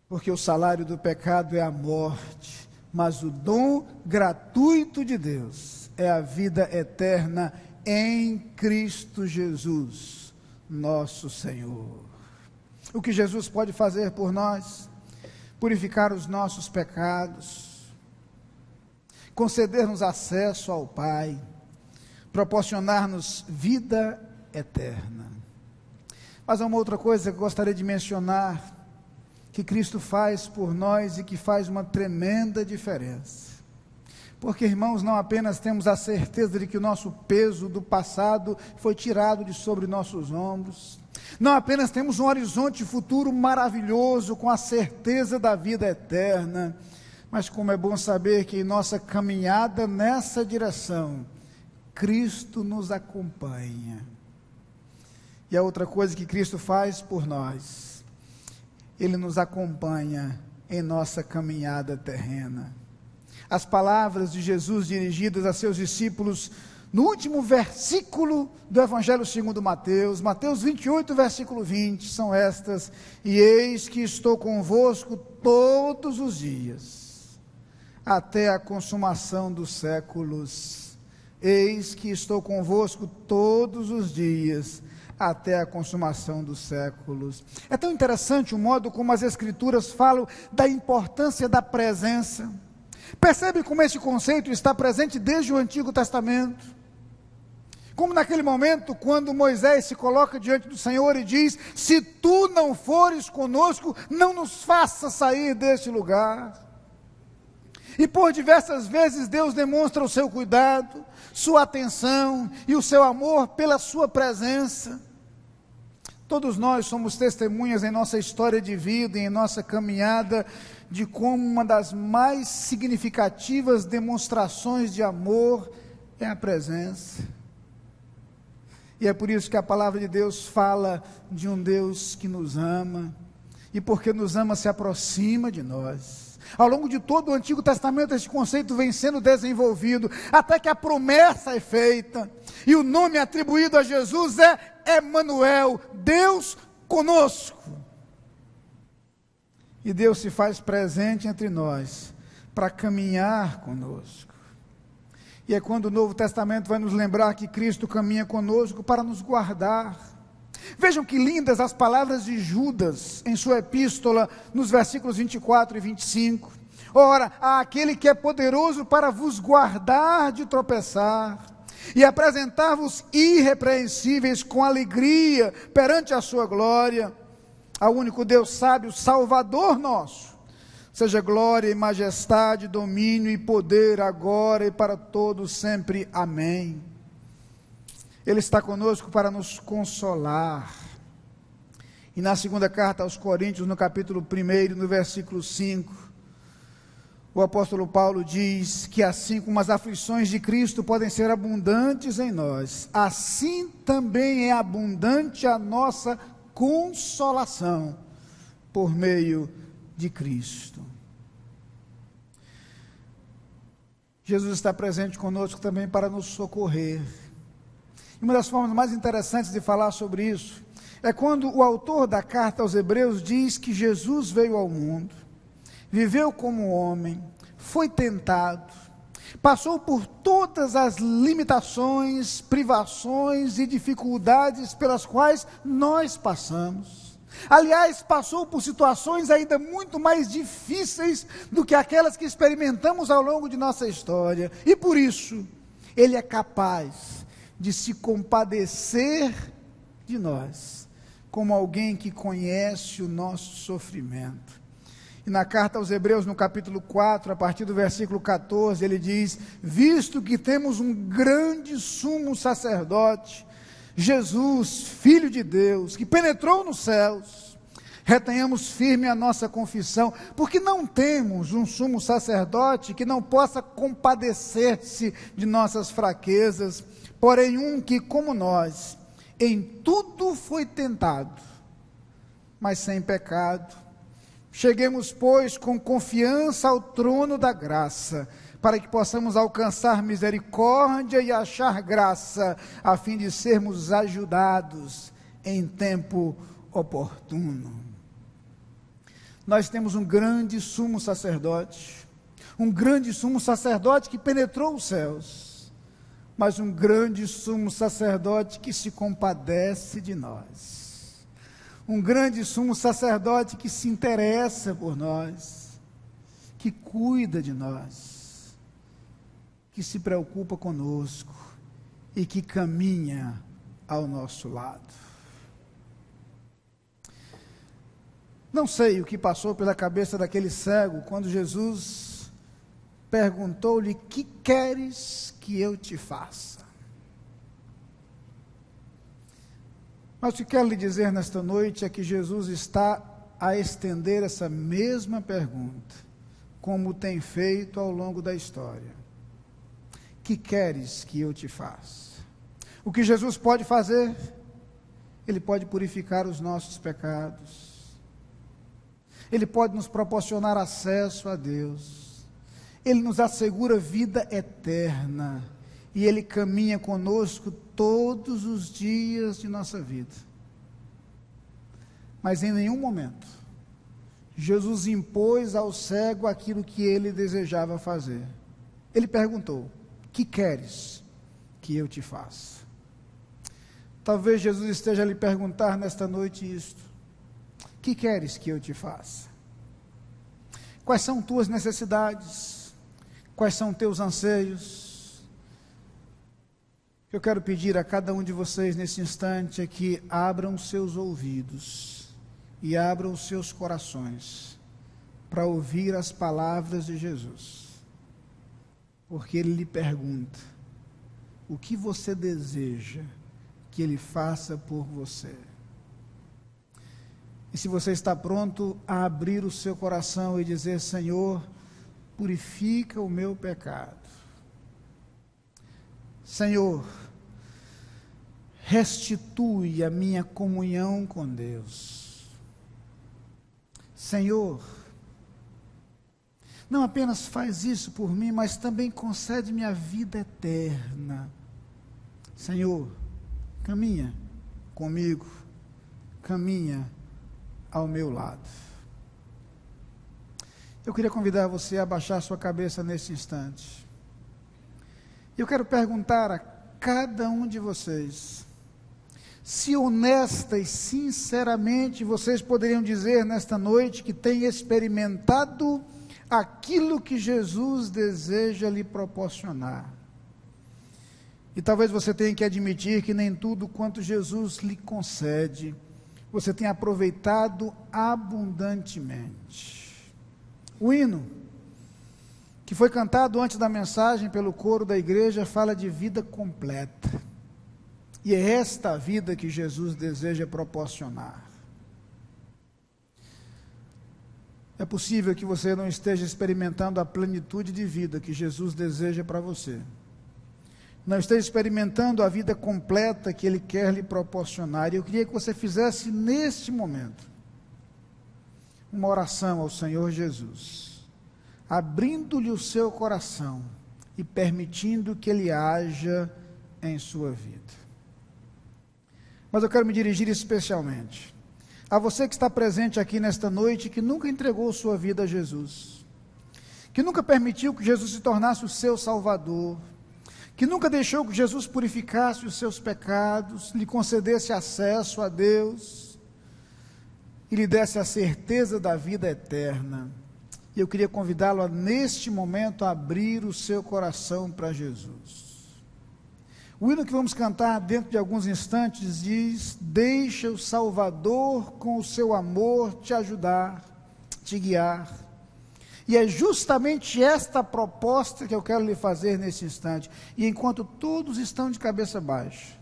porque o salário do pecado é a morte, mas o dom gratuito de Deus é a vida eterna em Cristo Jesus, nosso Senhor. O que Jesus pode fazer por nós? Purificar os nossos pecados, conceder-nos acesso ao Pai, proporcionar-nos vida eterna. Mas há uma outra coisa que eu gostaria de mencionar, que Cristo faz por nós e que faz uma tremenda diferença. Porque, irmãos, não apenas temos a certeza de que o nosso peso do passado foi tirado de sobre nossos ombros, não apenas temos um horizonte futuro maravilhoso com a certeza da vida eterna, mas como é bom saber que em nossa caminhada nessa direção, Cristo nos acompanha. E a outra coisa que Cristo faz por nós, Ele nos acompanha em nossa caminhada terrena. As palavras de Jesus dirigidas a seus discípulos no último versículo do Evangelho segundo Mateus, Mateus 28, versículo 20, são estas: e eis que estou convosco todos os dias, até a consumação dos séculos. Eis que estou convosco todos os dias, até a consumação dos séculos. É tão interessante o modo como as Escrituras falam da importância da presença. Percebe como esse conceito está presente desde o Antigo Testamento? Como naquele momento, quando Moisés se coloca diante do Senhor e diz: se tu não fores conosco, não nos faça sair deste lugar. E por diversas vezes Deus demonstra o seu cuidado, sua atenção e o seu amor pela sua presença. Todos nós somos testemunhas em nossa história de vida e em nossa caminhada de como uma das mais significativas demonstrações de amor é a presença. E é por isso que a palavra de Deus fala de um Deus que nos ama, e porque nos ama se aproxima de nós. Ao longo de todo o Antigo Testamento este conceito vem sendo desenvolvido, até que a promessa é feita, e o nome atribuído a Jesus é Emanuel, Deus conosco. E Deus se faz presente entre nós, para caminhar conosco. E é quando o Novo Testamento vai nos lembrar que Cristo caminha conosco para nos guardar. Vejam que lindas as palavras de Judas em sua epístola, nos versículos 24 e 25. Ora, há aquele que é poderoso para vos guardar de tropeçar e apresentar-vos irrepreensíveis com alegria perante a sua glória. Ao único Deus sábio, Salvador nosso, seja glória e majestade, domínio e poder, agora e para todos sempre. Amém. Ele está conosco para nos consolar. E na segunda carta aos Coríntios, no capítulo 1, no versículo 5, o apóstolo Paulo diz que assim como as aflições de Cristo podem ser abundantes em nós, assim também é abundante a nossa consolação por meio de Cristo. Jesus está presente conosco também para nos socorrer. E uma das formas mais interessantes de falar sobre isso é quando o autor da carta aos Hebreus diz que Jesus veio ao mundo, viveu como homem, foi tentado, passou por todas as limitações, privações e dificuldades pelas quais nós passamos. Aliás, passou por situações ainda muito mais difíceis do que aquelas que experimentamos ao longo de nossa história. E por isso, Ele é capaz de se compadecer de nós, como alguém que conhece o nosso sofrimento. E na carta aos Hebreus, no capítulo 4, a partir do versículo 14, ele diz: visto que temos um grande sumo sacerdote, Jesus, Filho de Deus, que penetrou nos céus, retenhamos firme a nossa confissão, porque não temos um sumo sacerdote que não possa compadecer-se de nossas fraquezas, porém um que, como nós, em tudo foi tentado, mas sem pecado. Cheguemos, pois, com confiança ao trono da graça, para que possamos alcançar misericórdia e achar graça, a fim de sermos ajudados em tempo oportuno. Nós temos um grande sumo sacerdote que penetrou os céus, mas um grande sumo sacerdote que se compadece de nós, um grande sumo sacerdote que se interessa por nós, que cuida de nós, que se preocupa conosco e que caminha ao nosso lado. Não sei o que passou pela cabeça daquele cego quando Jesus perguntou-lhe: que queres que eu te faça? Mas o que quero lhe dizer nesta noite é que Jesus está a estender essa mesma pergunta, como tem feito ao longo da história. Que queres que eu te faça? O que Jesus pode fazer? Ele pode purificar os nossos pecados. Ele pode nos proporcionar acesso a Deus. Ele nos assegura vida eterna. E Ele caminha conosco todos os dias de nossa vida. Mas em nenhum momento, Jesus impôs ao cego aquilo que ele desejava fazer. Ele perguntou: que queres que eu te faça? Talvez Jesus esteja a lhe perguntar nesta noite isto: que queres que eu te faça? Quais são tuas necessidades? Quais são teus anseios? Eu quero pedir a cada um de vocês nesse instante é que abram seus ouvidos e abram os seus corações para ouvir as palavras de Jesus. Porque Ele lhe pergunta: o que você deseja que Ele faça por você? E se você está pronto a abrir o seu coração e dizer: Senhor, purifica o meu pecado. Senhor, restitui a minha comunhão com Deus. Senhor, não apenas faz isso por mim, mas também concede-me a vida eterna. Senhor, caminha comigo, caminha ao meu lado. Eu queria convidar você a baixar sua cabeça nesse instante. Eu quero perguntar a cada um de vocês, se honesta e sinceramente vocês poderiam dizer nesta noite que têm experimentado aquilo que Jesus deseja lhe proporcionar. E talvez você tenha que admitir que nem tudo quanto Jesus lhe concede você tem aproveitado abundantemente. O hino que foi cantado antes da mensagem pelo coro da igreja fala de vida completa. E é esta a vida que Jesus deseja proporcionar. É possível que você não esteja experimentando a plenitude de vida que Jesus deseja para você. Não esteja experimentando a vida completa que Ele quer lhe proporcionar. E eu queria que você fizesse neste momento uma oração ao Senhor Jesus, abrindo-lhe o seu coração e permitindo que Ele haja em sua vida. Mas eu quero me dirigir especialmente a você que está presente aqui nesta noite, que nunca entregou sua vida a Jesus, que nunca permitiu que Jesus se tornasse o seu Salvador, que nunca deixou que Jesus purificasse os seus pecados, lhe concedesse acesso a Deus e lhe desse a certeza da vida eterna. E eu queria convidá-lo a, neste momento, a abrir o seu coração para Jesus. O hino que vamos cantar dentro de alguns instantes diz: deixa o Salvador com o seu amor te ajudar, te guiar. E é justamente esta proposta que eu quero lhe fazer nesse instante. E enquanto todos estão de cabeça baixa,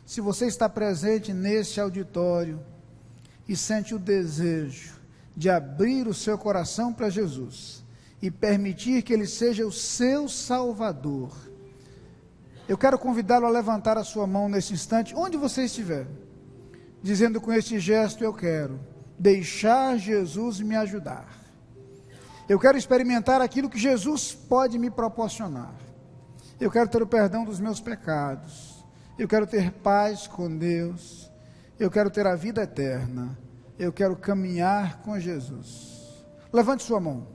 se você está presente nesse auditório e sente o desejo de abrir o seu coração para Jesus e permitir que Ele seja o seu Salvador, eu quero convidá-lo a levantar a sua mão nesse instante, onde você estiver, dizendo com este gesto: eu quero deixar Jesus me ajudar. Eu quero experimentar aquilo que Jesus pode me proporcionar. Eu quero ter o perdão dos meus pecados. Eu quero ter paz com Deus. Eu quero ter a vida eterna. Eu quero caminhar com Jesus. Levante sua mão.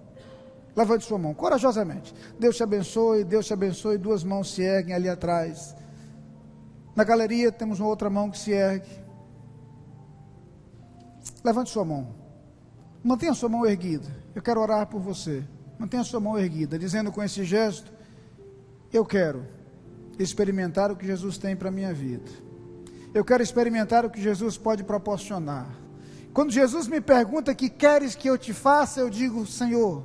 Levante sua mão, corajosamente. Deus te abençoe, Deus te abençoe. Duas mãos se erguem ali atrás. Na galeria temos uma outra mão que se ergue. Levante sua mão. Mantenha sua mão erguida. Eu quero orar por você. Mantenha sua mão erguida, dizendo com esse gesto: eu quero experimentar o que Jesus tem para a minha vida. Eu quero experimentar o que Jesus pode proporcionar. Quando Jesus me pergunta: que queres que eu te faça? Eu digo: Senhor,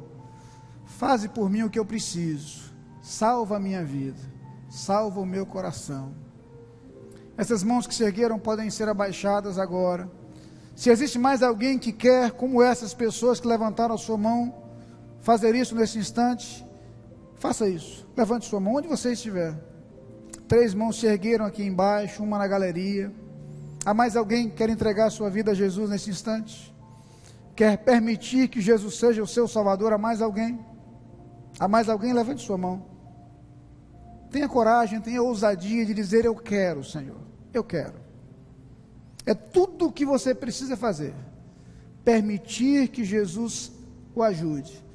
faze por mim o que eu preciso. Salva a minha vida. Salva o meu coração. Essas mãos que se ergueram podem ser abaixadas agora. Se existe mais alguém que quer, como essas pessoas que levantaram a sua mão, fazer isso nesse instante, faça isso. Levante sua mão onde você estiver. 3 mãos se ergueram aqui embaixo, uma na galeria. Há mais alguém que quer entregar a sua vida a Jesus nesse instante? Quer permitir que Jesus seja o seu Salvador? Há mais alguém? Há mais alguém? Levante sua mão. Tenha coragem, tenha ousadia de dizer: eu quero, Senhor, eu quero. É tudo o que você precisa fazer. Permitir que Jesus o ajude.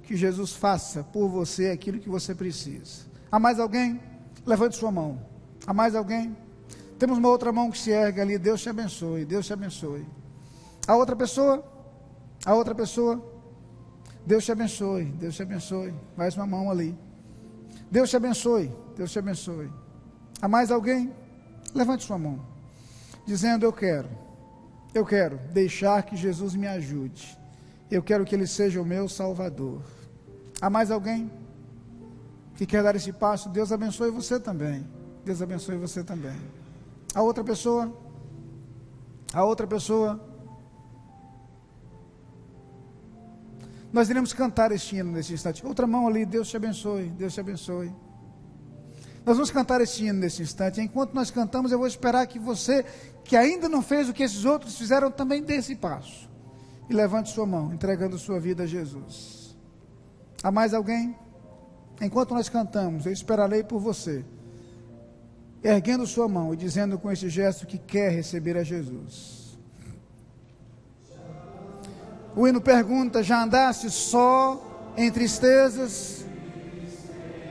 Que Jesus faça por você aquilo que você precisa. Há mais alguém? Levante sua mão. Há mais alguém? Temos uma outra mão que se ergue ali. Deus te abençoe, Deus te abençoe. A outra pessoa? A outra pessoa? Deus te abençoe, Deus te abençoe. Mais uma mão ali. Deus te abençoe, Deus te abençoe. Há mais alguém? Levante sua mão, dizendo: eu quero deixar que Jesus me ajude. Eu quero que Ele seja o meu Salvador. Há mais alguém que quer dar esse passo? Deus abençoe você também. Deus abençoe você também. A outra pessoa? A outra pessoa? Nós iremos cantar este hino nesse instante. Outra mão ali, Deus te abençoe, Deus te abençoe. Nós vamos cantar este hino nesse instante. Enquanto nós cantamos, eu vou esperar que você, que ainda não fez o que esses outros fizeram, também dê esse passo. E levante sua mão, entregando sua vida a Jesus. Há mais alguém? Enquanto nós cantamos, eu esperarei por você, erguendo sua mão e dizendo com esse gesto que quer receber a Jesus. O hino pergunta: já andaste só em tristezas?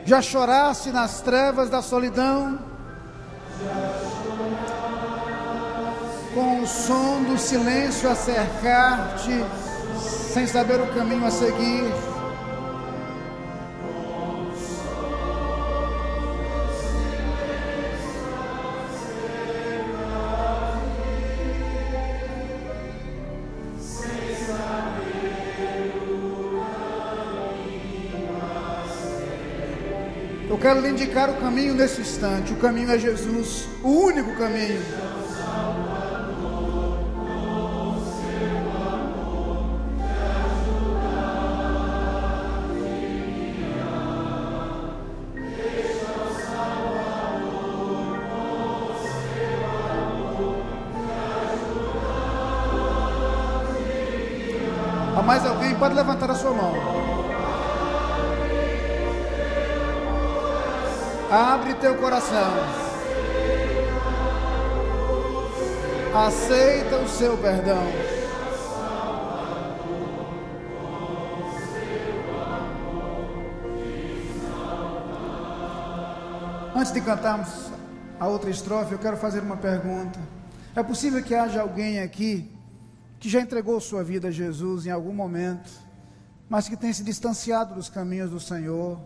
Já choraste nas trevas da solidão? Com o som do silêncio a cercar-te, sem saber o caminho a seguir? Eu quero lhe indicar o caminho nesse instante. O caminho é Jesus, o único caminho. Há mais alguém? Pode levantar a sua mão. Abre teu coração, aceita o seu perdão. Antes de cantarmos a outra estrofe, eu quero fazer uma pergunta. É possível que haja alguém aqui que já entregou sua vida a Jesus em algum momento, mas que tem se distanciado dos caminhos do Senhor?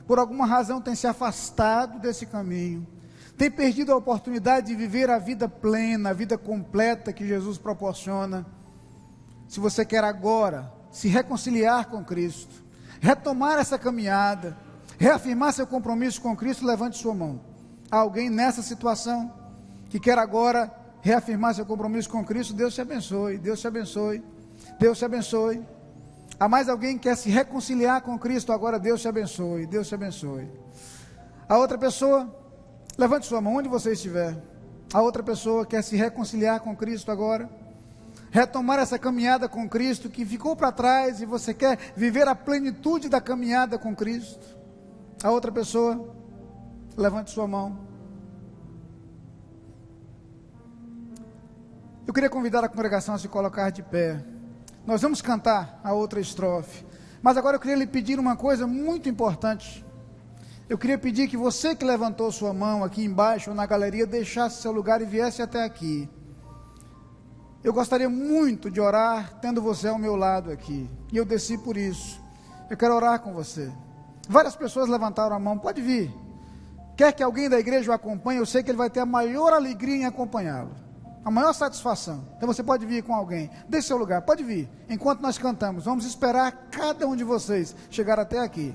Por alguma razão tem se afastado desse caminho, tem perdido a oportunidade de viver a vida plena, a vida completa que Jesus proporciona. Se você quer agora se reconciliar com Cristo, retomar essa caminhada, reafirmar seu compromisso com Cristo, levante sua mão. Há alguém nessa situação que quer agora reafirmar seu compromisso com Cristo? Deus te abençoe, Deus te abençoe, Deus te abençoe. Há mais alguém que quer se reconciliar com Cristo agora? Deus te abençoe, Deus te abençoe. A outra pessoa, levante sua mão onde você estiver. A outra pessoa quer se reconciliar com Cristo agora, retomar essa caminhada com Cristo que ficou para trás, e você quer viver a plenitude da caminhada com Cristo. A outra pessoa, levante sua mão. Eu queria convidar a congregação a se colocar de pé. Nós vamos cantar a outra estrofe, mas agora eu queria lhe pedir uma coisa muito importante. Eu queria pedir que você que levantou sua mão aqui embaixo ou na galeria, deixasse seu lugar e viesse até aqui. Eu gostaria muito de orar tendo você ao meu lado aqui, e eu desci por isso. Eu quero orar com você. Várias pessoas levantaram a mão. Pode vir. Quer que alguém da igreja o acompanhe? Eu sei que ele vai ter a maior alegria em acompanhá-lo, a maior satisfação. Então você pode vir com alguém. Deixe seu lugar, pode vir. Enquanto nós cantamos, vamos esperar cada um de vocês chegar até aqui.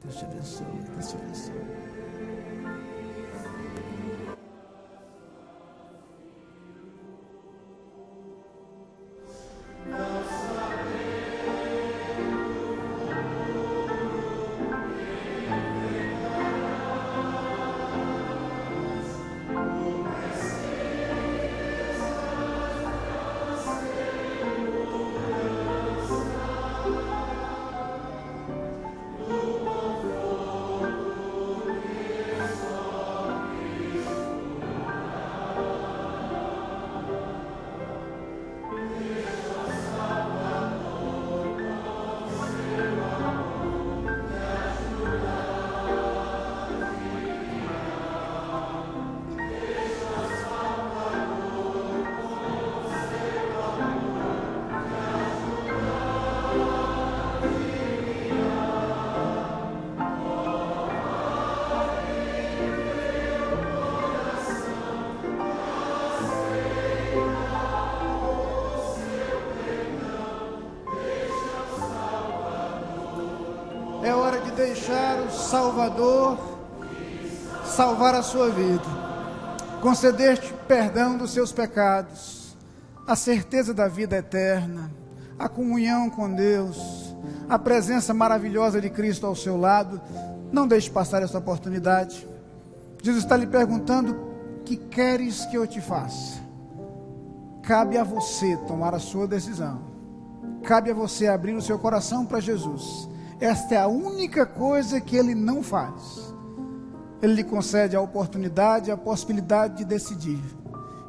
Deus te abençoe, Deus te abençoe. Salvador, salvar a sua vida, conceder-te perdão dos seus pecados, a certeza da vida eterna, a comunhão com Deus, a presença maravilhosa de Cristo ao seu lado. Não deixe passar essa oportunidade. Jesus está lhe perguntando: o que queres que eu te faça? Cabe a você tomar a sua decisão. Cabe a você abrir o seu coração para Jesus. Esta é a única coisa que Ele não faz. Ele lhe concede a oportunidade, a possibilidade de decidir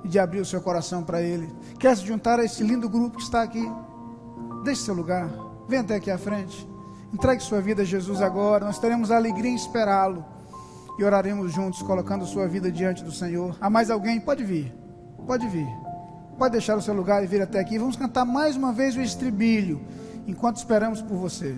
e de abrir o seu coração para Ele. Quer se juntar a esse lindo grupo que está aqui? Deixe seu lugar, venha até aqui à frente, entregue sua vida a Jesus agora. Nós teremos a alegria em esperá-lo e oraremos juntos, colocando sua vida diante do Senhor. Há mais alguém? Pode vir, pode vir, pode deixar o seu lugar e vir até aqui. Vamos cantar mais uma vez o estribilho, enquanto esperamos por você.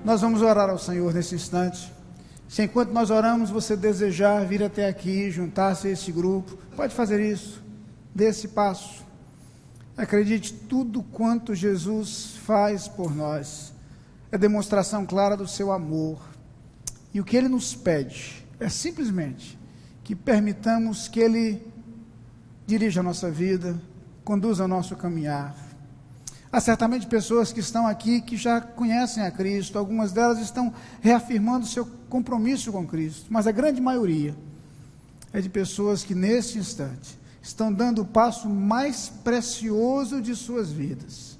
Nós vamos orar ao Senhor nesse instante. Se enquanto nós oramos você desejar vir até aqui, juntar-se a esse grupo, pode fazer isso, dê esse passo. Acredite, tudo quanto Jesus faz por nós é demonstração clara do seu amor. E o que Ele nos pede é simplesmente que permitamos que Ele dirija a nossa vida, conduza o nosso caminhar. Há certamente pessoas que estão aqui que já conhecem a Cristo, algumas delas estão reafirmando seu compromisso com Cristo, mas a grande maioria é de pessoas que neste instante estão dando o passo mais precioso de suas vidas,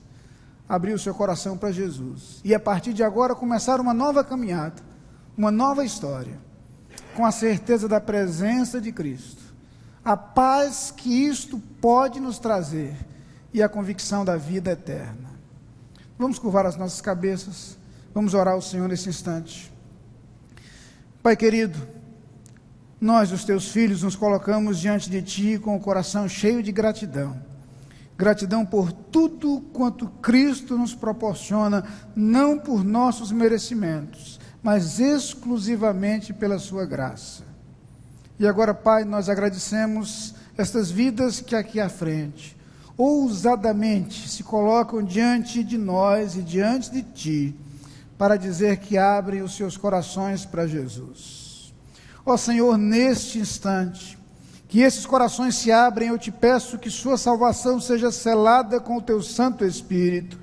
abrir o seu coração para Jesus, e a partir de agora começar uma nova caminhada, uma nova história, com a certeza da presença de Cristo, a paz que isto pode nos trazer, e a convicção da vida eterna. Vamos curvar as nossas cabeças, vamos orar ao Senhor nesse instante. Pai querido, nós, os teus filhos, nos colocamos diante de Ti com o coração cheio de gratidão. Gratidão por tudo quanto Cristo nos proporciona, não por nossos merecimentos, mas exclusivamente pela Sua graça. E agora, Pai, nós agradecemos estas vidas que aqui à frente ousadamente se colocam diante de nós e diante de Ti, para dizer que abrem os seus corações para Jesus. Ó Senhor, neste instante, que esses corações se abrem, eu te peço que sua salvação seja selada com o Teu Santo Espírito,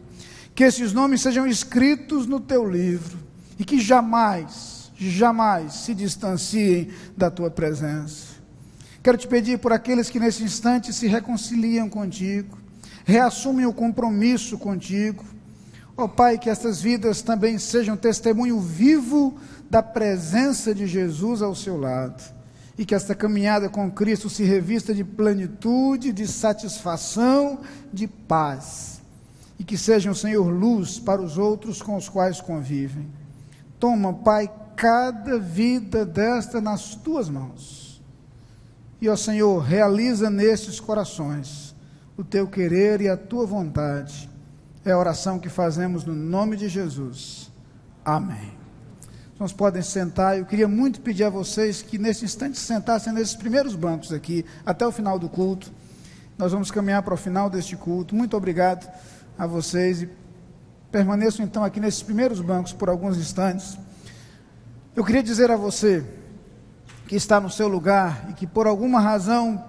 que esses nomes sejam escritos no Teu livro, e que jamais, jamais se distanciem da Tua presença. Quero te pedir por aqueles que nesse instante se reconciliam contigo, reassumem o compromisso contigo. Ó Pai, que essas vidas também sejam testemunho vivo da presença de Jesus ao seu lado, e que esta caminhada com Cristo se revista de plenitude, de satisfação, de paz, e que sejam, Senhor, luz para os outros com os quais convivem. Toma, Pai, cada vida desta nas Tuas mãos. E, ó Senhor, realiza nestes corações o Teu querer e a Tua vontade. É a oração que fazemos no nome de Jesus. Amém. Nós podem sentar. Eu queria muito pedir a vocês que nesse instante se sentassem nesses primeiros bancos aqui, até o final do culto. Nós vamos caminhar para o final deste culto. Muito obrigado a vocês. E permaneçam então aqui nesses primeiros bancos por alguns instantes. Eu queria dizer a você que está no seu lugar e que por alguma razão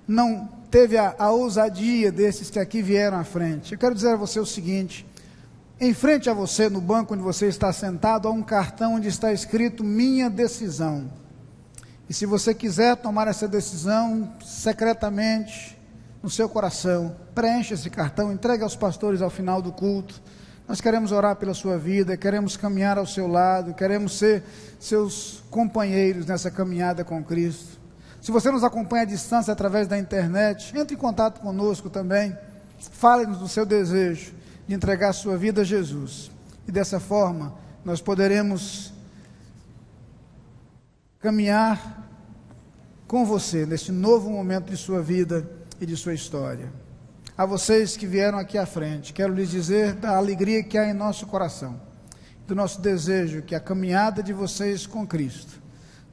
não teve a ousadia desses que aqui vieram à frente. Eu quero dizer a você o seguinte: em frente a você, no banco onde você está sentado, há um cartão onde está escrito minha decisão. E se você quiser tomar essa decisão secretamente no seu coração, preencha esse cartão, entregue aos pastores ao final do culto. Nós queremos orar pela sua vida, queremos caminhar ao seu lado, queremos ser seus companheiros nessa caminhada com Cristo. Se você nos acompanha à distância através da internet, entre em contato conosco também. Fale-nos do seu desejo de entregar a sua vida a Jesus. E dessa forma, nós poderemos caminhar com você neste novo momento de sua vida e de sua história. A vocês que vieram aqui à frente, quero lhes dizer da alegria que há em nosso coração, do nosso desejo que a caminhada de vocês com Cristo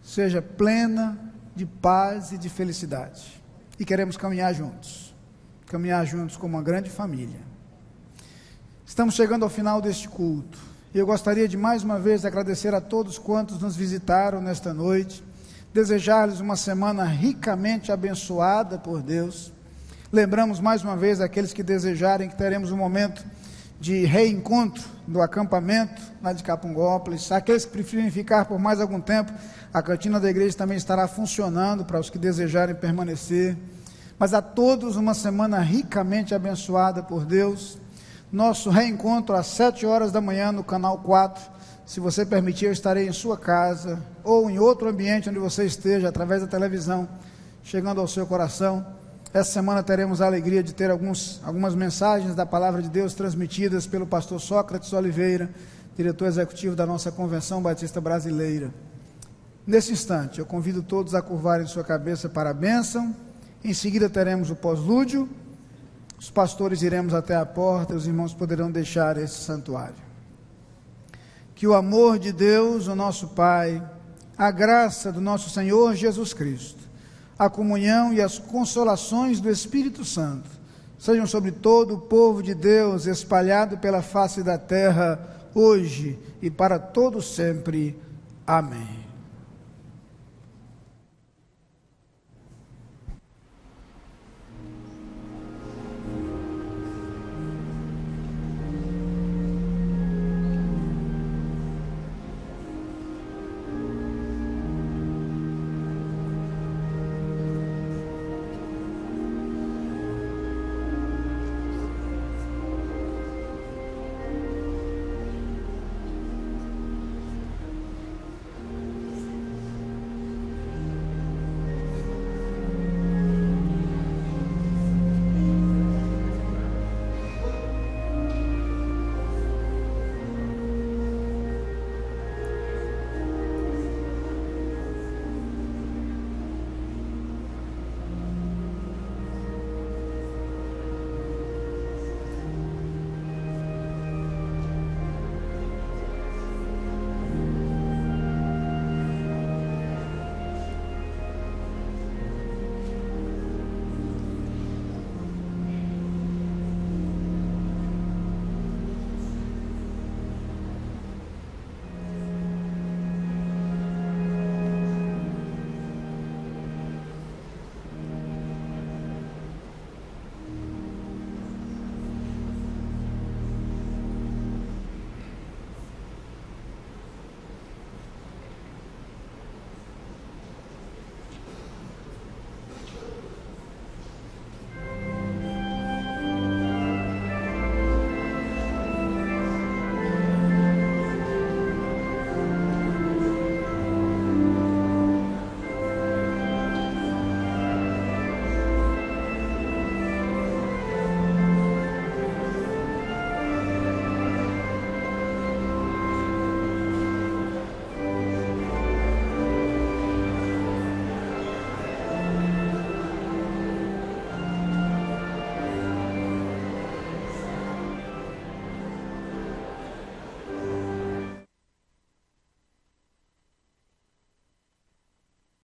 seja plena de paz e de felicidade. E queremos caminhar juntos como uma grande família. Estamos chegando ao final deste culto, e eu gostaria de mais uma vez agradecer a todos quantos nos visitaram nesta noite, desejar-lhes uma semana ricamente abençoada por Deus. Lembramos mais uma vez aqueles que desejarem que teremos um momento de reencontro do acampamento lá de Capungópolis. Aqueles que preferirem ficar por mais algum tempo, a cantina da igreja também estará funcionando para os que desejarem permanecer. Mas a todos uma semana ricamente abençoada por Deus. Nosso reencontro às 7 horas da manhã no canal 4. Se você permitir, eu estarei em sua casa ou em outro ambiente onde você esteja, através da televisão, chegando ao seu coração. Essa semana teremos a alegria de ter algumas mensagens da Palavra de Deus transmitidas pelo pastor Sócrates Oliveira, diretor executivo da nossa Convenção Batista Brasileira. Nesse instante, eu convido todos a curvarem sua cabeça para a bênção. Em seguida teremos o pós-lúdio. Os pastores iremos até a porta, os irmãos poderão deixar esse santuário. Que o amor de Deus, o nosso Pai, a graça do nosso Senhor Jesus Cristo, a comunhão e as consolações do Espírito Santo sejam sobre todo o povo de Deus espalhado pela face da terra, hoje e para todo sempre. Amém.